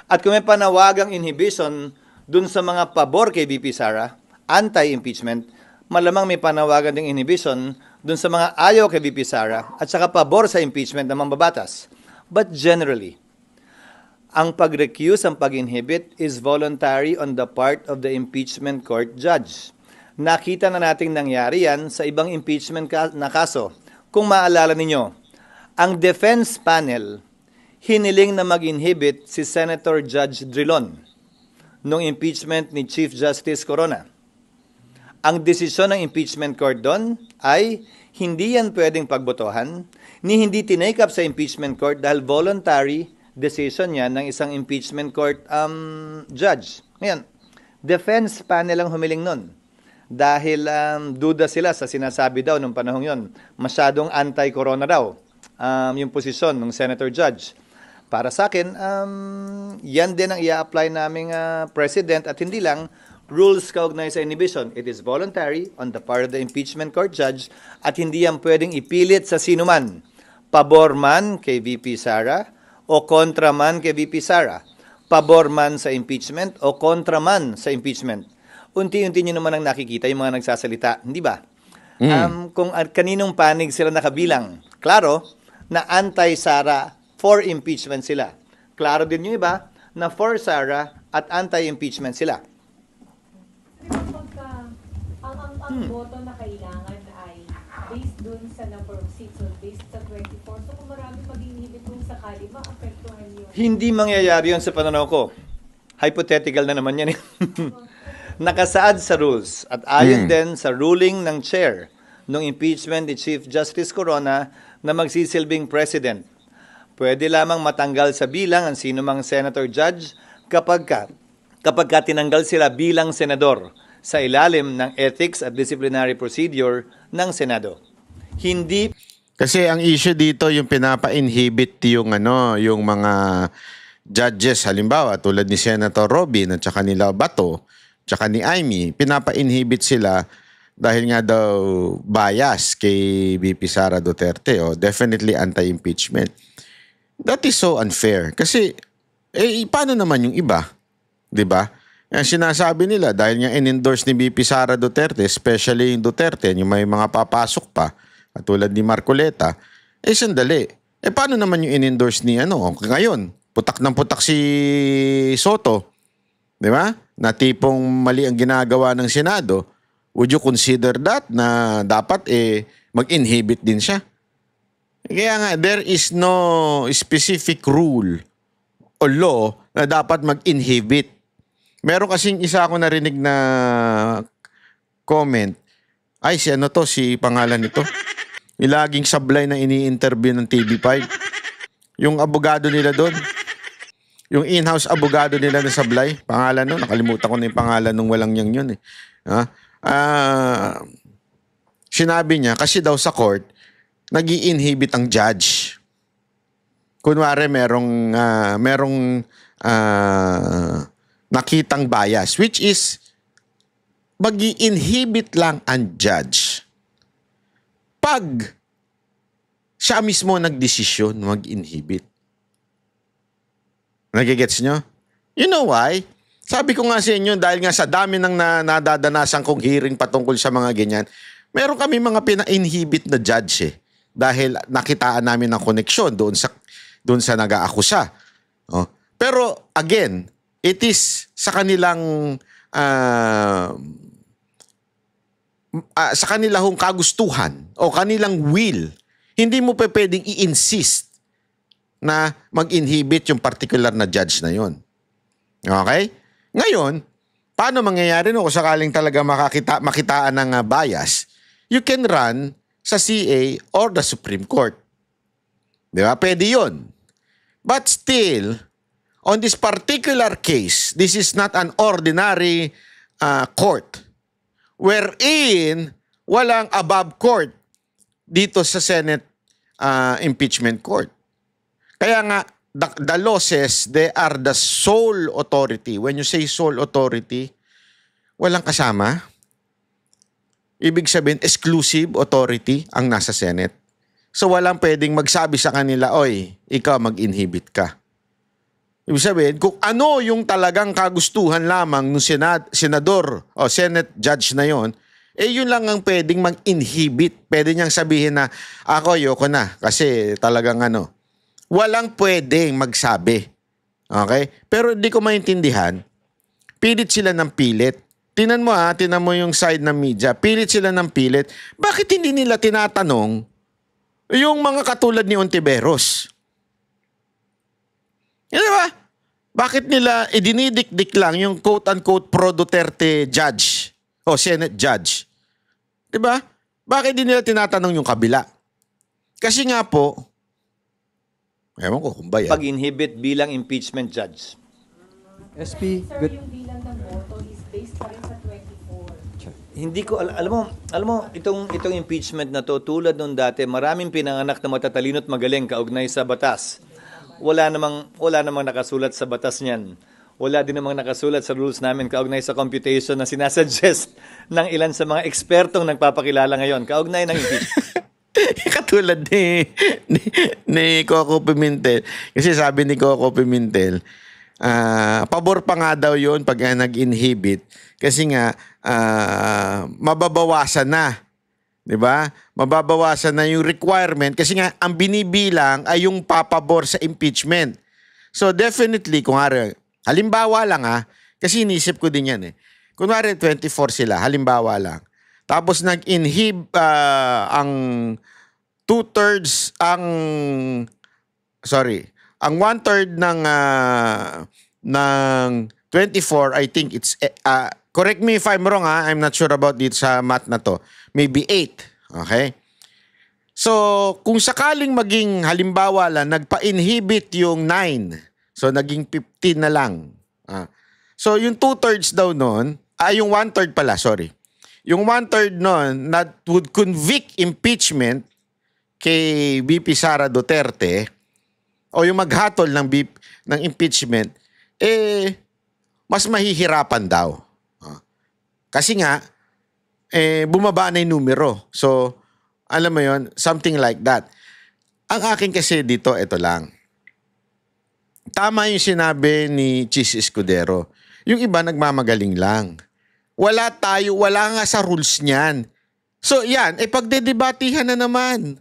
At kung may panawagang inhibition dun sa mga pabor kay VP Sara, anti-impeachment, malamang may panawagan ding inhibition dun sa mga ayaw kay VP Sara at saka pabor sa impeachment ng mambabatas. But generally, ang pag-recuse, ang pag-inhibit is voluntary on the part of the impeachment court judge. Nakita na nating nangyari yan sa ibang impeachment na kaso. Kung maalala ninyo, ang defense panel hiniling na mag-inhibit si Senator Judge Drilon nung impeachment ni Chief Justice Corona. Ang desisyon ng impeachment court doon ay hindi yan pwedeng pagbotohan, ni hindi tinake up sa impeachment court dahil voluntary decision yan ng isang impeachment court judge. Ngayon, defense panel ang humiling nun. Dahil duda sila sa sinasabi daw nung panahong yon. Masyadong anti-corona daw yung posisyon ng senator judge. Para sa akin, yan din ang i-apply naming president at hindi lang rules kaugnay sa inhibition. It is voluntary on the part of the impeachment court judge at hindi yan pwedeng ipilit sa sino man. Pabor man kay VP Sara o kontra man kay VP Sara. Pabor man sa impeachment o kontra man sa impeachment. Unti-unti nyo naman ang nakikita yung mga nagsasalita, hindi ba? Kung kaninong panig sila nakabilang, klaro na anti-Sara, for impeachment sila. Klaro din yung iba na for Sara at anti-impeachment sila. Ang boto na kailangan ay based dun sa number of seats or based sa 24. So kung marami mag-inhibit kung sakali, maapektuhan yun. Hindi mangyayari yun sa pananaw ko. Hypothetical na naman yan. Nakasaad sa rules at ayon din sa ruling ng chair ng impeachment ni Chief Justice Corona na magsisilbing president. Pwede lamang matanggal sa bilang ang sinumang senator judge kapag tinanggal sila bilang senador sa ilalim ng ethics at disciplinary procedure ng Senado. Hindi Kasi ang issue dito yung pinapa-inhibit yung yung mga judges, halimbawa tulad ni Senator Robin at saka nila Bato, tsaka ni Amy, pinapa-inhibit sila dahil nga daw bias kay VP Sara Duterte o definitely anti-impeachment. That is so unfair kasi paano naman yung iba? 'Di ba? Sinasabi nila dahil nga in-endorse ni VP Sara Duterte, especially yung Duterte, yung may mga papasok pa, katulad ni Marcoleta, sandali. Paano naman yung in-endorse ni ngayon? Putak ng putak si Soto. Di ba? Na tipong mali ang ginagawa ng Senado. Would you consider that na dapat mag-inhibit din siya? Kaya nga, there is no specific rule o law na dapat mag-inhibit. Meron kasing isa ako narinig na comment. Ay, si pangalan nito. Laging sablay na ini-interview ng TV5. Yung abogado nila doon. Yung in-house abogado nila na sablay. Pangalan nun, nakalimutan ko na yung pangalan nung walang yun. Sinabi niya, kasi daw sa court, nag-i-inhibit ang judge. Kunwari, merong nakitang bias, which is mag-i-inhibit lang ang judge pag siya mismo nagdesisyon mag-inhibit. Nagigets nyo? You know why? Sabi ko nga sa inyo, dahil nga sa dami ng nadadanasan kong hearing patungkol sa mga ganyan, meron kami mga pina-inhibit na judge dahil nakitaan namin ng koneksyon doon sa nag-aakusa. Pero again, it is sa kanilang sa kanilang kagustuhan o kanilang will. Hindi mo pwedeng i-insist na mag-inhibit yung particular na judge na yon. Okay? Ngayon, paano mangyayari kung sakaling talaga makitaan ng bias? You can run sa CA or the Supreme Court. Di ba? Pwede yun. But still, on this particular case, this is not an ordinary court wherein walang above court dito sa Senate impeachment court. Kaya nga, the law says they are the sole authority. When you say sole authority, walang kasama. Ibig sabihin, exclusive authority ang nasa Senate. So walang pwedeng magsabi sa kanila, oy, ikaw mag-inhibit ka. Ibig sabihin, kung ano yung talagang kagustuhan lamang ng senador o Senate judge na yon, yun lang ang pwedeng mag-inhibit. Pwede niyang sabihin na, ako, yoko na. Kasi talagang walang pwedeng magsabi. Okay? Pero hindi ko maintindihan, pilit sila ng pilit. Tinan mo yung side ng media, pilit sila ng pilit. Bakit hindi nila tinatanong yung mga katulad ni Ontiveros? Di ba? Bakit nila idinidikdik lang yung quote-unquote pro-Duterte judge o Senate judge? Di ba? Bakit hindi nila tinatanong yung kabila? Kasi nga po, ewan ko kung ba yan. Pag-inhibit bilang impeachment judge. SP, good. Yung bilang ng boto is based pa rin sa 24. Hindi ko alam mo itong impeachment na to, tulad nung dati, maraming pinanganak na matatalino at magaling kaugnay sa batas. Wala namang nakasulat sa batas niyan. Wala din namang nakasulat sa rules namin kaugnay sa computation na sinasuggest ng ilan sa mga ekspertong nagpapakilala ngayon kaugnay ng impeachment. Katulad ni Coco Pimentel. Kasi sabi ni Coco Pimentel, pabor pa nga daw yun pag nag-inhibit kasi nga mababawasan na. 'Di ba? Mababawasan na yung requirement kasi nga ang binibilang ay yung papabor sa impeachment. So definitely, halimbawa lang kasi inisip ko din yan Kunwari 24 sila, halimbawa lang. Tapos nag-inhib ang 2/3 ang 1/3 ng 24, I think it's, correct me if I'm wrong I'm not sure about dito sa math na to. Maybe 8. Okay? So, kung sakaling maging, halimbawa lang, nagpa-inhibit yung 9. So, naging 15 na lang. So, yung 2/3 daw nun, yung 1/3 pala, sorry. Yung 1/3 nun, that would convict impeachment kay VP Sara Duterte, o yung maghatol ng impeachment, mas mahihirapan daw. Kasi nga, bumaba na yung numero. So, alam mo yon, something like that. Ang akin kasi dito, ito lang. Tama yung sinabi ni Chis Escudero. Yung iba nagmamagaling lang. Wala nga sa rules niyan. So, yan, pagdedebatihan na naman.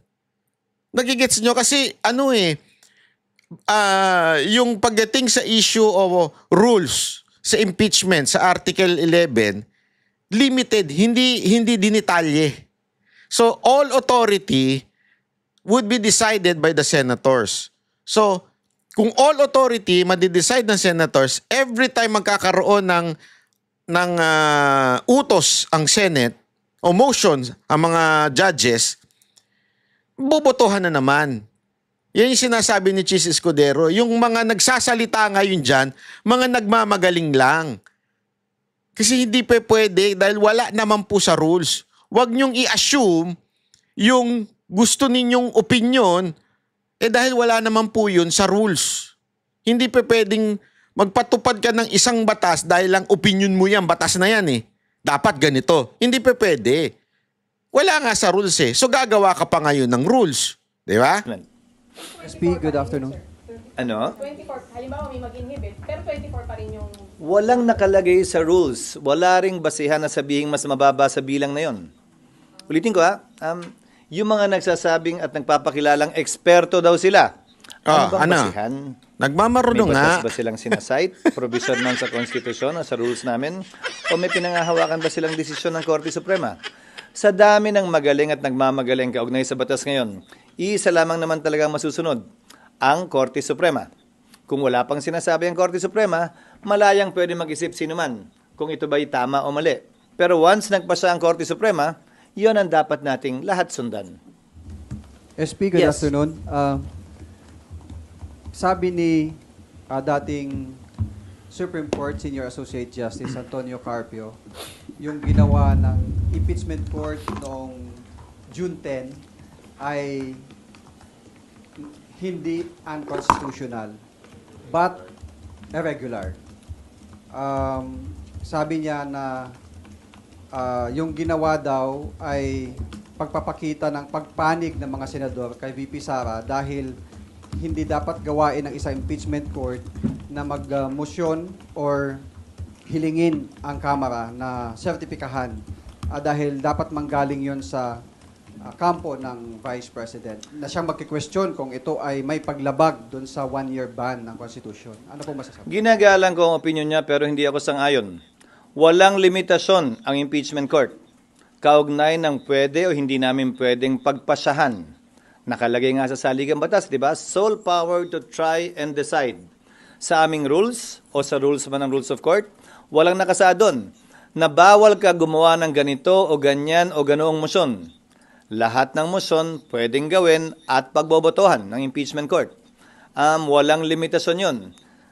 Nagigets nyo? Kasi, yung pagdating sa issue of rules sa impeachment, sa Article 11, limited, hindi dinitalye. So, all authority would be decided by the senators. So, kung all authority madi-decide ng senators, every time magkakaroon ng utos ang Senate o motions ang mga judges, bobotohan na naman. Yan yung sinasabi ni Chis Escudero. Yung mga nagsasalita ngayon dyan, mga nagmamagaling lang. Kasi hindi pwede dahil wala naman po sa rules. Huwag niyong i-assume yung gusto ninyong opinion dahil wala naman po yun sa rules. Hindi pwedeng magpatupad ka ng isang batas dahil lang opinion mo yan, batas na yan Dapat ganito. Hindi pwede. Wala nga sa rules So gagawa ka pa ngayon ng rules. Di ba? SP, good afternoon. Ano? 24, halimbawa may mag-inhibit, pero 24 pa rin yung... Walang nakalagay sa rules. Wala ring basihan na sabihing mas mababa sa bilang na yon. Ulitin ko yung mga nagsasabing at nagpapakilalang eksperto daw sila. Ano bang basihan? Nagmamarunong May nga. batas ba silang sinasite? Provision man sa konstitusyon o sa rules namin? O may pinangahawakan ba silang desisyon ng Korte Suprema? Sa dami ng magaling at nagmamagaling kaugnay sa batas ngayon, isa lamang naman talagang masusunod, ang Korte Suprema. Kung wala pang sinasabi ang Korte Suprema, malayang pwede mag-isip sino man kung ito ba'y tama o mali. Pero once nagpasa ang Korte Suprema, yon ang dapat nating lahat sundan. SP, good Yes. afternoon. Sabi ni dating Supreme Court Senior Associate Justice Antonio Carpio, yung ginawa ng impeachment court noong June 10 ay hindi unconstitutional but irregular. Sabi niya na yung ginawa daw ay pagpapakita ng pagpanig ng mga senador kay VP Sara dahil hindi dapat gawain ng isang impeachment court na mag-motion or hilingin ang Kamara na sertipikahan dahil dapat manggaling yon sa kampo ng Vice President na siyang magki-question kung ito ay may paglabag doon sa 1-year ban ng Constitution. Ano po masasabi? Ginagalang ko ang opinion niya pero hindi ako sang-ayon. Walang limitasyon ang impeachment court. Kaugnay ng pwede o hindi namin pwedeng pagpasahan. Nakalagay nga sa saligang batas, di ba? Sole power to try and decide. Sa aming rules o sa rules man ng rules of court, walang nakasaad doon na bawal ka gumawa ng ganito o ganyan o ganoong motion. Lahat ng motion pwedeng gawin at pagbobotohan ng impeachment court. Walang limitasyon yun.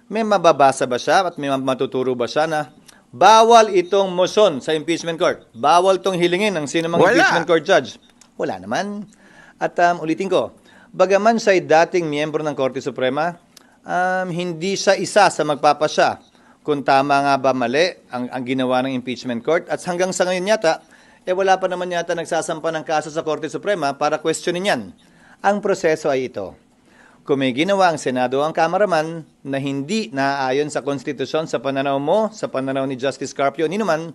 May mababasa ba siya at may matuturo ba siya na bawal itong motion sa impeachment court? Bawal itong hilingin ng sino mang impeachment court judge? Wala naman. At ulitin ko, bagaman siya'y dating miyembro ng Korte Suprema, hindi siya isa sa magpapasya kung tama nga ba mali ang ginawa ng impeachment court. At hanggang sa ngayon yata, wala pa naman yata nagsasampa ng kaso sa Korte Suprema para questionin yan. Ang proseso ay ito. Kung may ginawa ang Senado o ang Kamaraman na hindi naaayon sa konstitusyon sa pananaw mo, sa pananaw ni Justice Carpio, ni naman,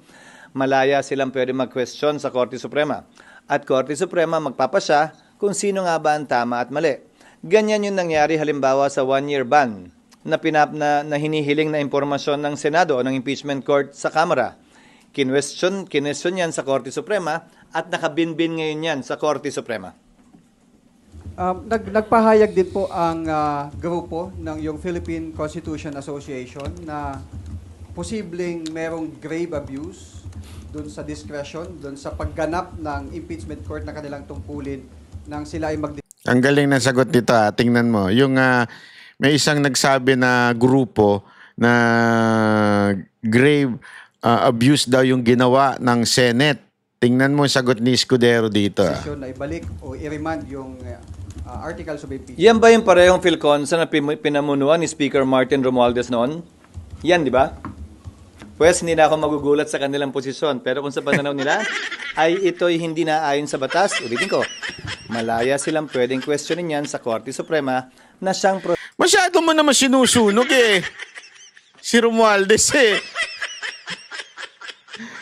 malaya silang pwede mag-question sa Korte Suprema. At Korte Suprema magpapasya kung sino nga ba ang tama at mali. Ganyan yung nangyari halimbawa sa 1-year ban na hinihiling na impormasyon ng Senado o ng impeachment court sa Kamara. Kinwestiyon yan sa Korte Suprema at nakabinbin ngayon yan sa Korte Suprema. Nagpahayag din po ang grupo ng yung Philippine Constitution Association na posibleng merong grave abuse doon sa discretion, doon sa pagganap ng impeachment court na kanilang tungkulin nang sila ay Ang galing ng sagot nito, ah. Tingnan mo. Yung may isang nagsabi na grupo na grave abuse daw yung ginawa ng Senate. Tingnan mo yung sagot ni Escudero dito. desisyon na ibalik o i-remand yung articles of impeachment. Yan ba yung parehong Philconsa na pinamunuan ni Speaker Martin Romualdez noon? Yan, di ba? Pues, hindi na ako magugulat sa kanilang posisyon. Pero kung sa pananaw nila, ay ito'y hindi na ayon sa batas, ulitin ko, malaya silang pwedeng questionin yan sa Korte Suprema na siyang Masyado mo naman sinusunog eh. Si Romualdez eh.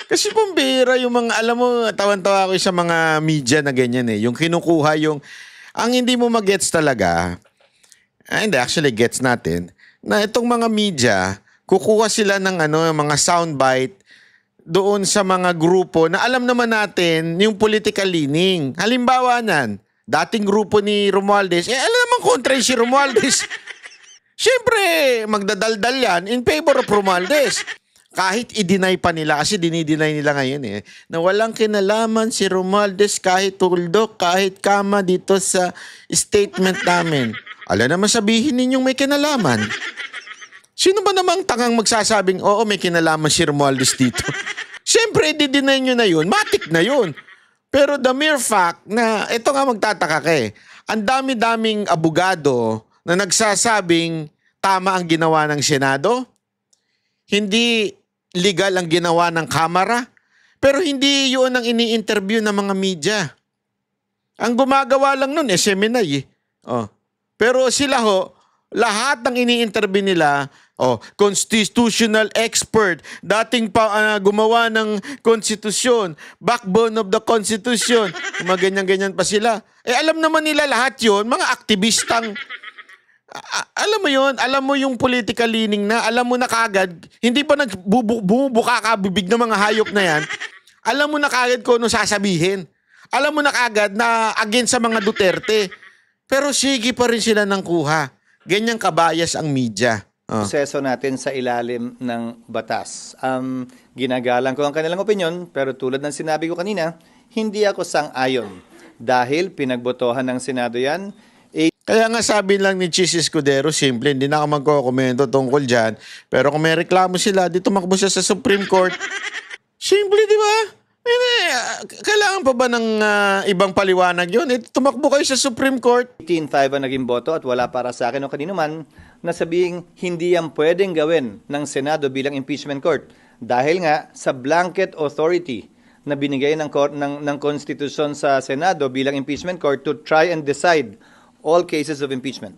Kasi pambira yung mga, alam mo, tawan-tawa ko sa mga media na ganyan eh. Yung kinukuha yung, ang hindi mo magets talaga, hindi, actually gets natin, na itong mga media, kukuha sila ng mga soundbite doon sa mga grupo na alam naman natin yung political leaning. Halimbawa nan, dating grupo ni Romualdez, alam naman kontra si Romualdez. Siyempre, magdadaldal yan in favor of Romualdez. Kahit i-deny pa nila, kasi dinideny nila ngayon eh, na walang kinalaman si Romualdez kahit tuldok, kahit kama dito sa statement namin. Alam naman sabihin ninyong may kinalaman. Sino ba namang tangang magsasabing, oo, may kinalaman si Romualdez dito? Siyempre, i-deny nyo na yun. Matik na yun. Pero the mere fact na, ito nga magtataka ka eh, ang dami-daming abogado na nagsasabing tama ang ginawa ng Senado, hindi legal ang ginawa ng Kamara, pero hindi yun ang ini-interview ng mga media. Ang gumagawa lang nun Seminay eh. Oh. Pero sila lahat ng ini-interview nila, constitutional expert, dating pa gumawa ng konstitusyon, backbone of the constitution, mga ganyan-ganyan pa sila. Alam naman nila lahat yun, mga aktivistang, alam mo yun, alam mo yung political leaning na, alam mo na kagad, hindi pa bumubuka ka bibig ng mga hayop na yan, alam mo na kagad kung ano sasabihin. Alam mo na kagad na against sa mga Duterte. Pero sige pa rin sila ng kuha. Ganyang kabayas ang media. proseso natin sa ilalim ng batas. Ginagalang ko ang kanilang opinyon, pero tulad ng sinabi ko kanina, hindi ako sang-ayon. Dahil pinagbotohan ng Senado yan. Kaya nga sabi lang ni Chis Escudero, simple, hindi na ako magkokomento tungkol dyan. Pero kung may reklamo sila, di tumakbo siya sa Supreme Court. Simple, di ba? Kailangan pa ba ng ibang paliwanag yun? Tumakbo kayo sa Supreme Court. 18-5 ang naging boto at wala para sa akin o kanino man na sabihing hindi yan pwedeng gawin ng Senado bilang impeachment court. Dahil nga sa blanket authority na binigay ng konstitusyon sa Senado bilang impeachment court to try and decide all cases of impeachment.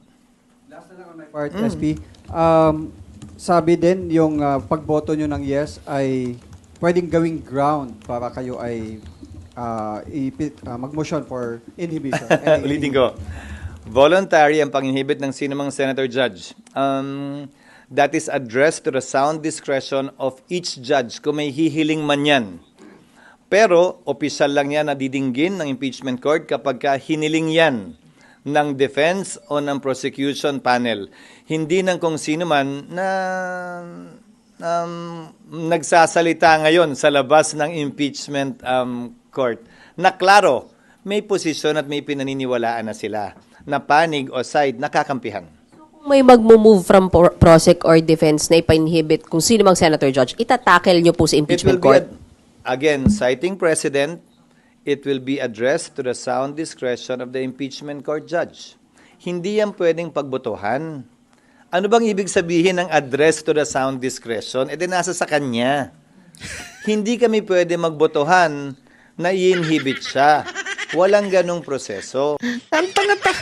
Last na lang on my part, SP. Sabi din yung pagboto nyo ng yes ay pwedeng gawing ground para kayo ay mag-motion for inhibition. Ulitin ko. Voluntary ang pang-inhibit ng sinumang senator judge. That is addressed to the sound discretion of each judge kung may hihiling man yan. Pero, opisyal lang yan na didinggin ng impeachment court kapag hiniling yan ng defense o ng prosecution panel. Hindi ng kung sino man na nagsasalita ngayon sa labas ng impeachment court. Na klaro, may posisyon at may pinaniniwalaan na sila na panig o side nakakampihan. Kung may mag-move from prosec or defense na ipa-inhibit kung sino mang senator judge, itatakel nyo po sa impeachment court? Again, citing precedent, it will be addressed to the sound discretion of the impeachment court judge. Hindi yan pwedeng pagbotohan. Ano bang ibig sabihin ng address to the sound discretion? E di nasa sa kanya. Hindi kami pwede magbotohan na i-inhibit siya. Walang ganong proseso. Ang tanga-ta.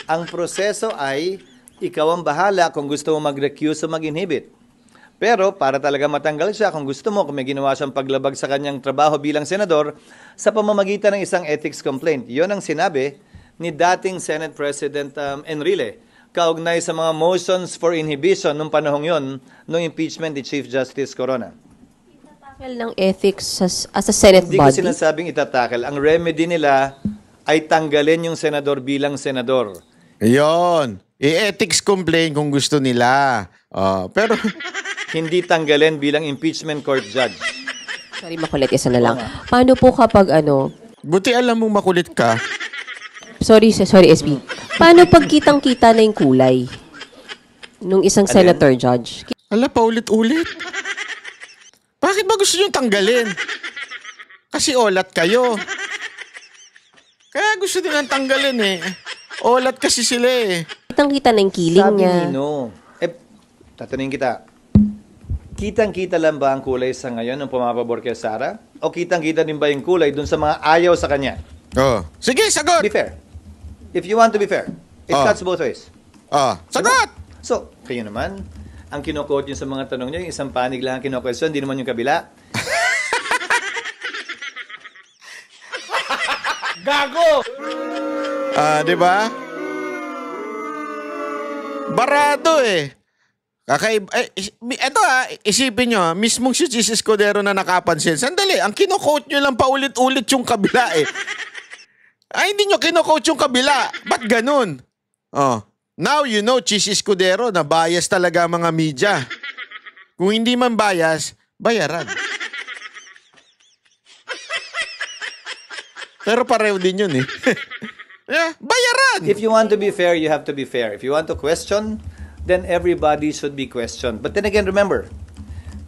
Ang proseso ay, ikaw ang bahala kung gusto mo mag-recuse o mag-inhibit. Pero para talaga matanggal siya, kung gusto mo, kung may ginawa siyang paglabag sa kanyang trabaho bilang senador, sa pamamagitan ng isang ethics complaint. Yon ang sinabi ni dating Senate President Enrile, kaugnay sa mga motions for inhibition nung panahong yon, nung impeachment ni Chief Justice Corona. Itatakel ng ethics as a Senate Hindi ko body? sinasabing itatakel. Ang remedy nila ay tanggalin yung senador bilang senador. Yon. I-ethics complaint kung gusto nila. Pero hindi tanggalin bilang impeachment court judge. Sorry, makulit. Isa na lang. Paano po kapag Buti alam mong makulit ka. sorry SB. Paano pag kitang-kita na yung kulay nung isang senator judge? Ala, paulit-ulit. Bakit ba gusto nyo tanggalin? Kasi olat kayo. Kaya gusto nilang tanggalin eh. Olat kasi sila eh. Kitang-kita na yung kiling Sabi niya. Nino, tatanungin kita, kitang-kita lang ba ang kulay sa ngayon ng pumapabor kay Sara? O kitang-kita din ba yung kulay dun sa mga ayaw sa kanya? Oh. Sige, sagot! Be fair. If you want to be fair, it cuts both ways. Sagot! So, kayo naman, ang kino-quote nyo sa mga tanong nyo, yung isang panig lang ang kino-question, di naman yung kabila. Gago! Di ba? Barado eh. Eto isipin nyo, mismong si Chis Escudero na nakapansin. Sandali, ang kino-quote nyo lang paulit-ulit yung kabila eh. Ay, hindi nyo kino-quote yung kabila. Ba't ganun? Now you know, Chis Escudero, na bias talaga ang mga media. Kung hindi man bias, bayaran. Pero pareho din yun eh. Yeah, bayaran! If you want to be fair, you have to be fair. If you want to question, then everybody should be questioned. But then again, remember,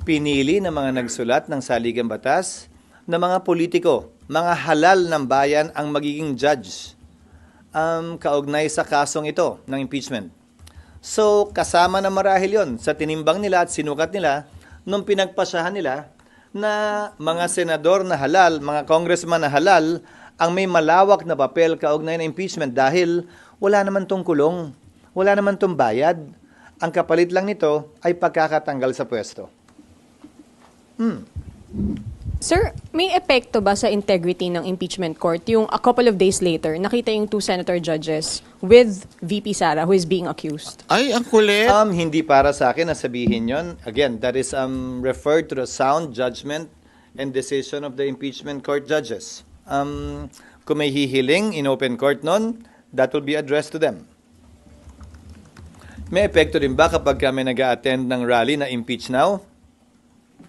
pinili ng mga nagsulat ng saligang batas na mga politiko, mga halal ng bayan ang magiging judge kaugnay sa kasong ito ng impeachment. So, kasama na marahil yon sa tinimbang nila at sinukat nila nung pinagpasyahan nila na mga senador na halal, mga congressman na halal, ang may malawak na papel kaugnay na impeachment dahil wala naman tong kulong, wala naman tong bayad. Ang kapalit lang nito ay pagkakatanggal sa pwesto. Sir, may epekto ba sa integrity ng impeachment court yung a couple of days later, nakita yung two senator judges with VP Sara who is being accused? Ay, ang kulit. Hindi para sa akin na sabihin yon. Again, that is referred to the sound judgment and decision of the impeachment court judges. Kung may hihiling in open court nun, that will be addressed to them. May epekto din ba kapag kami nag-a-attend ng rally na impeach now?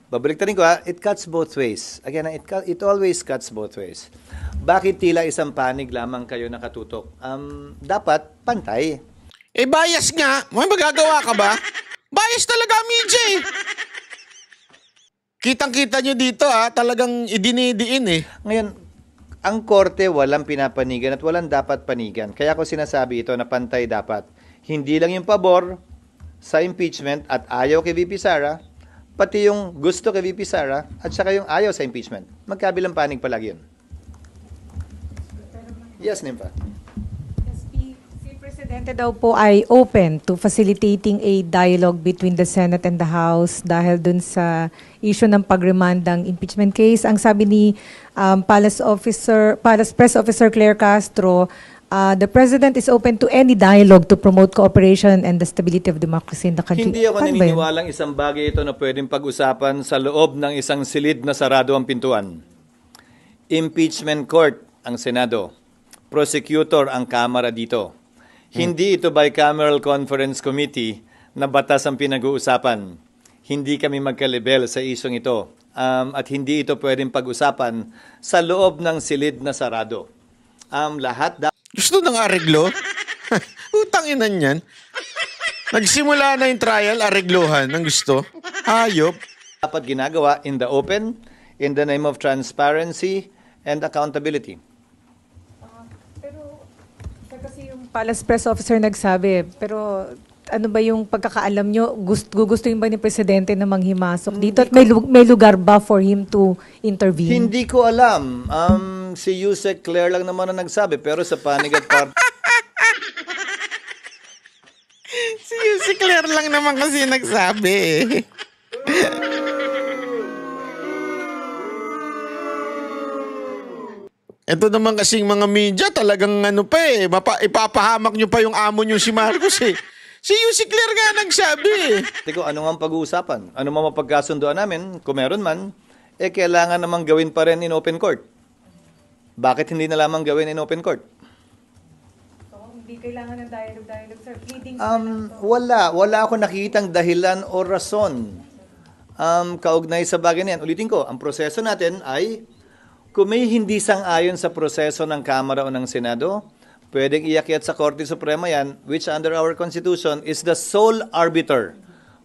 Babaliktarin ko it cuts both ways. Again, it always cuts both ways. Bakit tila isang panig lamang kayo nakatutok? Dapat pantay. Bias nga. May magagawa ka ba? Bias talaga ang media eh. Kitang-kita nyo dito talagang idinidiin eh. Ngayon, ang korte walang pinapanigan at walang dapat panigan. Kaya ko sinasabi ito na pantay dapat. Hindi lang yung pabor sa impeachment at ayaw kay VP Sara, pati yung gusto kay VP Sara at saka yung ayaw sa impeachment. Magkabilang panig palagi yun. Yes, Nympha. Si Presidente daw po ay open to facilitating a dialogue between the Senate and the House dahil dun sa issue ng pag-remand ng impeachment case. Ang sabi ni Palace Press Officer Claire Castro, the President is open to any dialogue to promote cooperation and the stability of democracy in the country. Hindi ako naniniwalang isang bagay ito na pwedeng pag-usapan sa loob ng isang silid na sarado ang pintuan. Impeachment court ang Senado. Prosecutor ang Kamara dito. Hindi ito bicameral conference committee na batas ang pinag-uusapan. Hindi kami magkalibel sa isyong ito. At hindi ito pwedeng pag-usapan sa loob ng silid na sarado. Gusto ng areglo? Utang ina niyan. Nagsimula na yung trial, areglohan ng gusto. Hayop. Dapat ginagawa in the open, in the name of transparency and accountability. Pero kasi yung Palace Press Officer nagsabi, pero ano ba yung pagkakaalam nyo, gugustuhin ba ni Presidente na manghimasok dito? At may lugar ba for him to intervene? Hindi ko alam. Si Yusek Claire lang naman ang nagsabi, pero sa panig at Si Claire lang naman kasi nagsabi eh. Ito naman kasing mga media talagang ipapahamak nyo pa yung amo nyo si Marcos eh. Si Yusek Claire nga nagsabi eh. Tiko, ano nga ang pag-uusapan? Ano mga mapagkasundoan namin? Kung meron man, kailangan namang gawin pa rin in open court. Bakit hindi na lamang gawin in open court? Hindi kailangan ng dialogue, sir. Pleading Wala ako nakikitang dahilan o rason kaugnay sa bagay na yan. Ulitin ko, ang proseso natin ay kung may hindi sang-ayon sa proseso ng Kamara o ng Senado, pwedeng iakyat sa Korte Suprema yan, which under our Constitution is the sole arbiter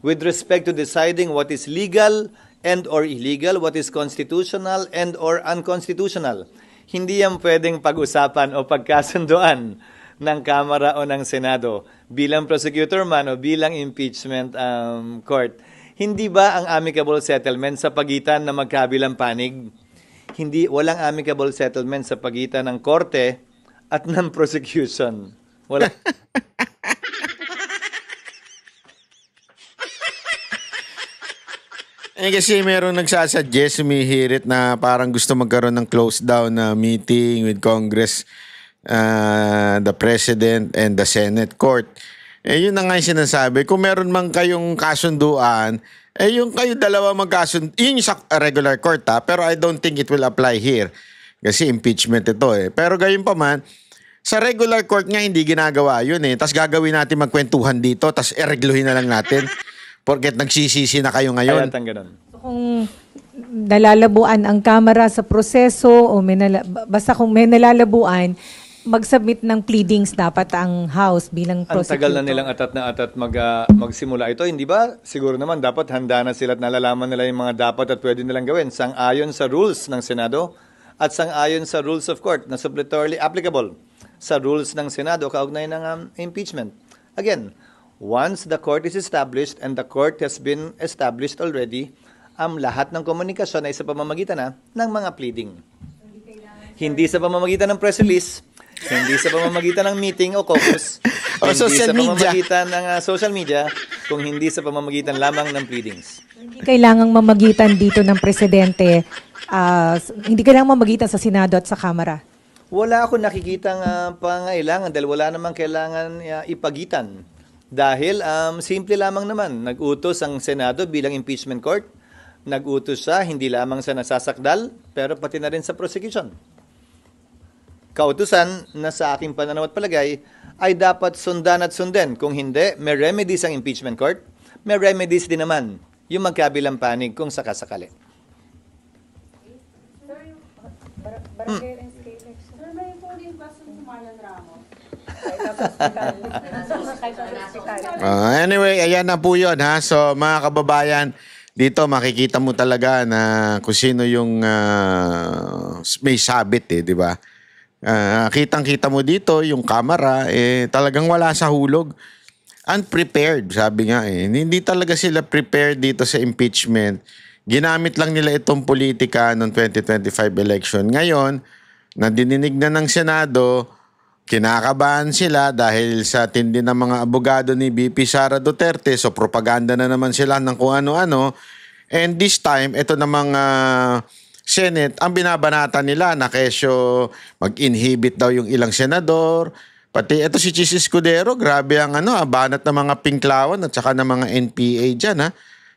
with respect to deciding what is legal and or illegal, what is constitutional and or unconstitutional. Hindi yan pwedeng pag-usapan o pagkasunduan ng Kamara o ng Senado bilang prosecutor man o bilang impeachment court. Hindi ba ang amicable settlement sa pagitan ng magkabilang panig? Hindi, walang amicable settlement sa pagitan ng korte at ng prosecution. Wala. Kasi merong nagsasuggest, sumihirit na parang gusto magkaroon ng close down na meeting with Congress, the President and the Senate Court. Yun na nga yung sinasabi. Kung meron man kayong kasunduan, yung kayo dalawa yun yung sa regular court pero I don't think it will apply here. Kasi impeachment ito Pero gayon pa man, sa regular court nga hindi ginagawa yun Tapos gagawin natin magkwentuhan dito, tapos eregluhin na lang natin. Porket nagsisisi na kayo ngayon. Kaya ganun. So, kung nalalabuan ang Kamara sa proseso o basta kung may nalalabuan, mag-submit ng pleadings dapat ang House bilang Ang prosecutor. tagal na nilang atat na atat magsimula ito. Hindi ba? Siguro naman dapat handa na sila at nalalaman nila yung mga dapat at pwede nilang gawin sang-ayon sa rules ng Senado at sang-ayon sa rules of court na suppletorily applicable sa rules ng Senado kaugnay ng impeachment. Again, once the court is established and the court has been established already, lahat ng komunikasyon ay sa pamamagitan ng mga pleading. Hindi sa pamamagitan ng press release, hindi sa pamamagitan ng meeting o caucus, O hindi social sa media. pamamagitan ng social media, kung hindi sa pamamagitan lamang ng pleadings. Hindi kailangang mamagitan dito ng Presidente, hindi kailangang mamagitan sa Senado at sa Kamara. Wala akong nakikitang pangailangan dahil wala namang kailangan ipagitan. Dahil simple lamang naman, nag-utos ang Senado bilang impeachment court, nag-utos siya hindi lamang sa nasasakdal, pero pati na rin sa prosecution. Kautusan na sa aking pananaw at palagay ay dapat sundan at sundin. Kung hindi, may remedies ang impeachment court, may remedies din naman yung magkabilang panig kung sakasakali. Anyway, ayan na po yun So mga kababayan, dito makikita mo talaga na kung sino yung may sabit di ba? Kitang-kita mo dito yung kamera talagang wala sa hulog. Unprepared, sabi nga Hindi talaga sila prepared dito sa impeachment. Ginamit lang nila itong politika noong 2025 election. Ngayon, nadinig na ng Senado, kinakabahan sila dahil sa tindi ng mga abogado ni VP Sara Duterte. So propaganda na naman sila ng kung ano-ano. And this time, ito namang Senate, ang binabanata nila na kesyo mag-inhibit daw yung ilang senador. Pati ito si Chis Escudero, grabe ang banat ng mga pinklawan at saka ng mga NPA dyan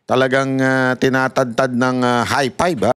Talagang tinatadtad ng high five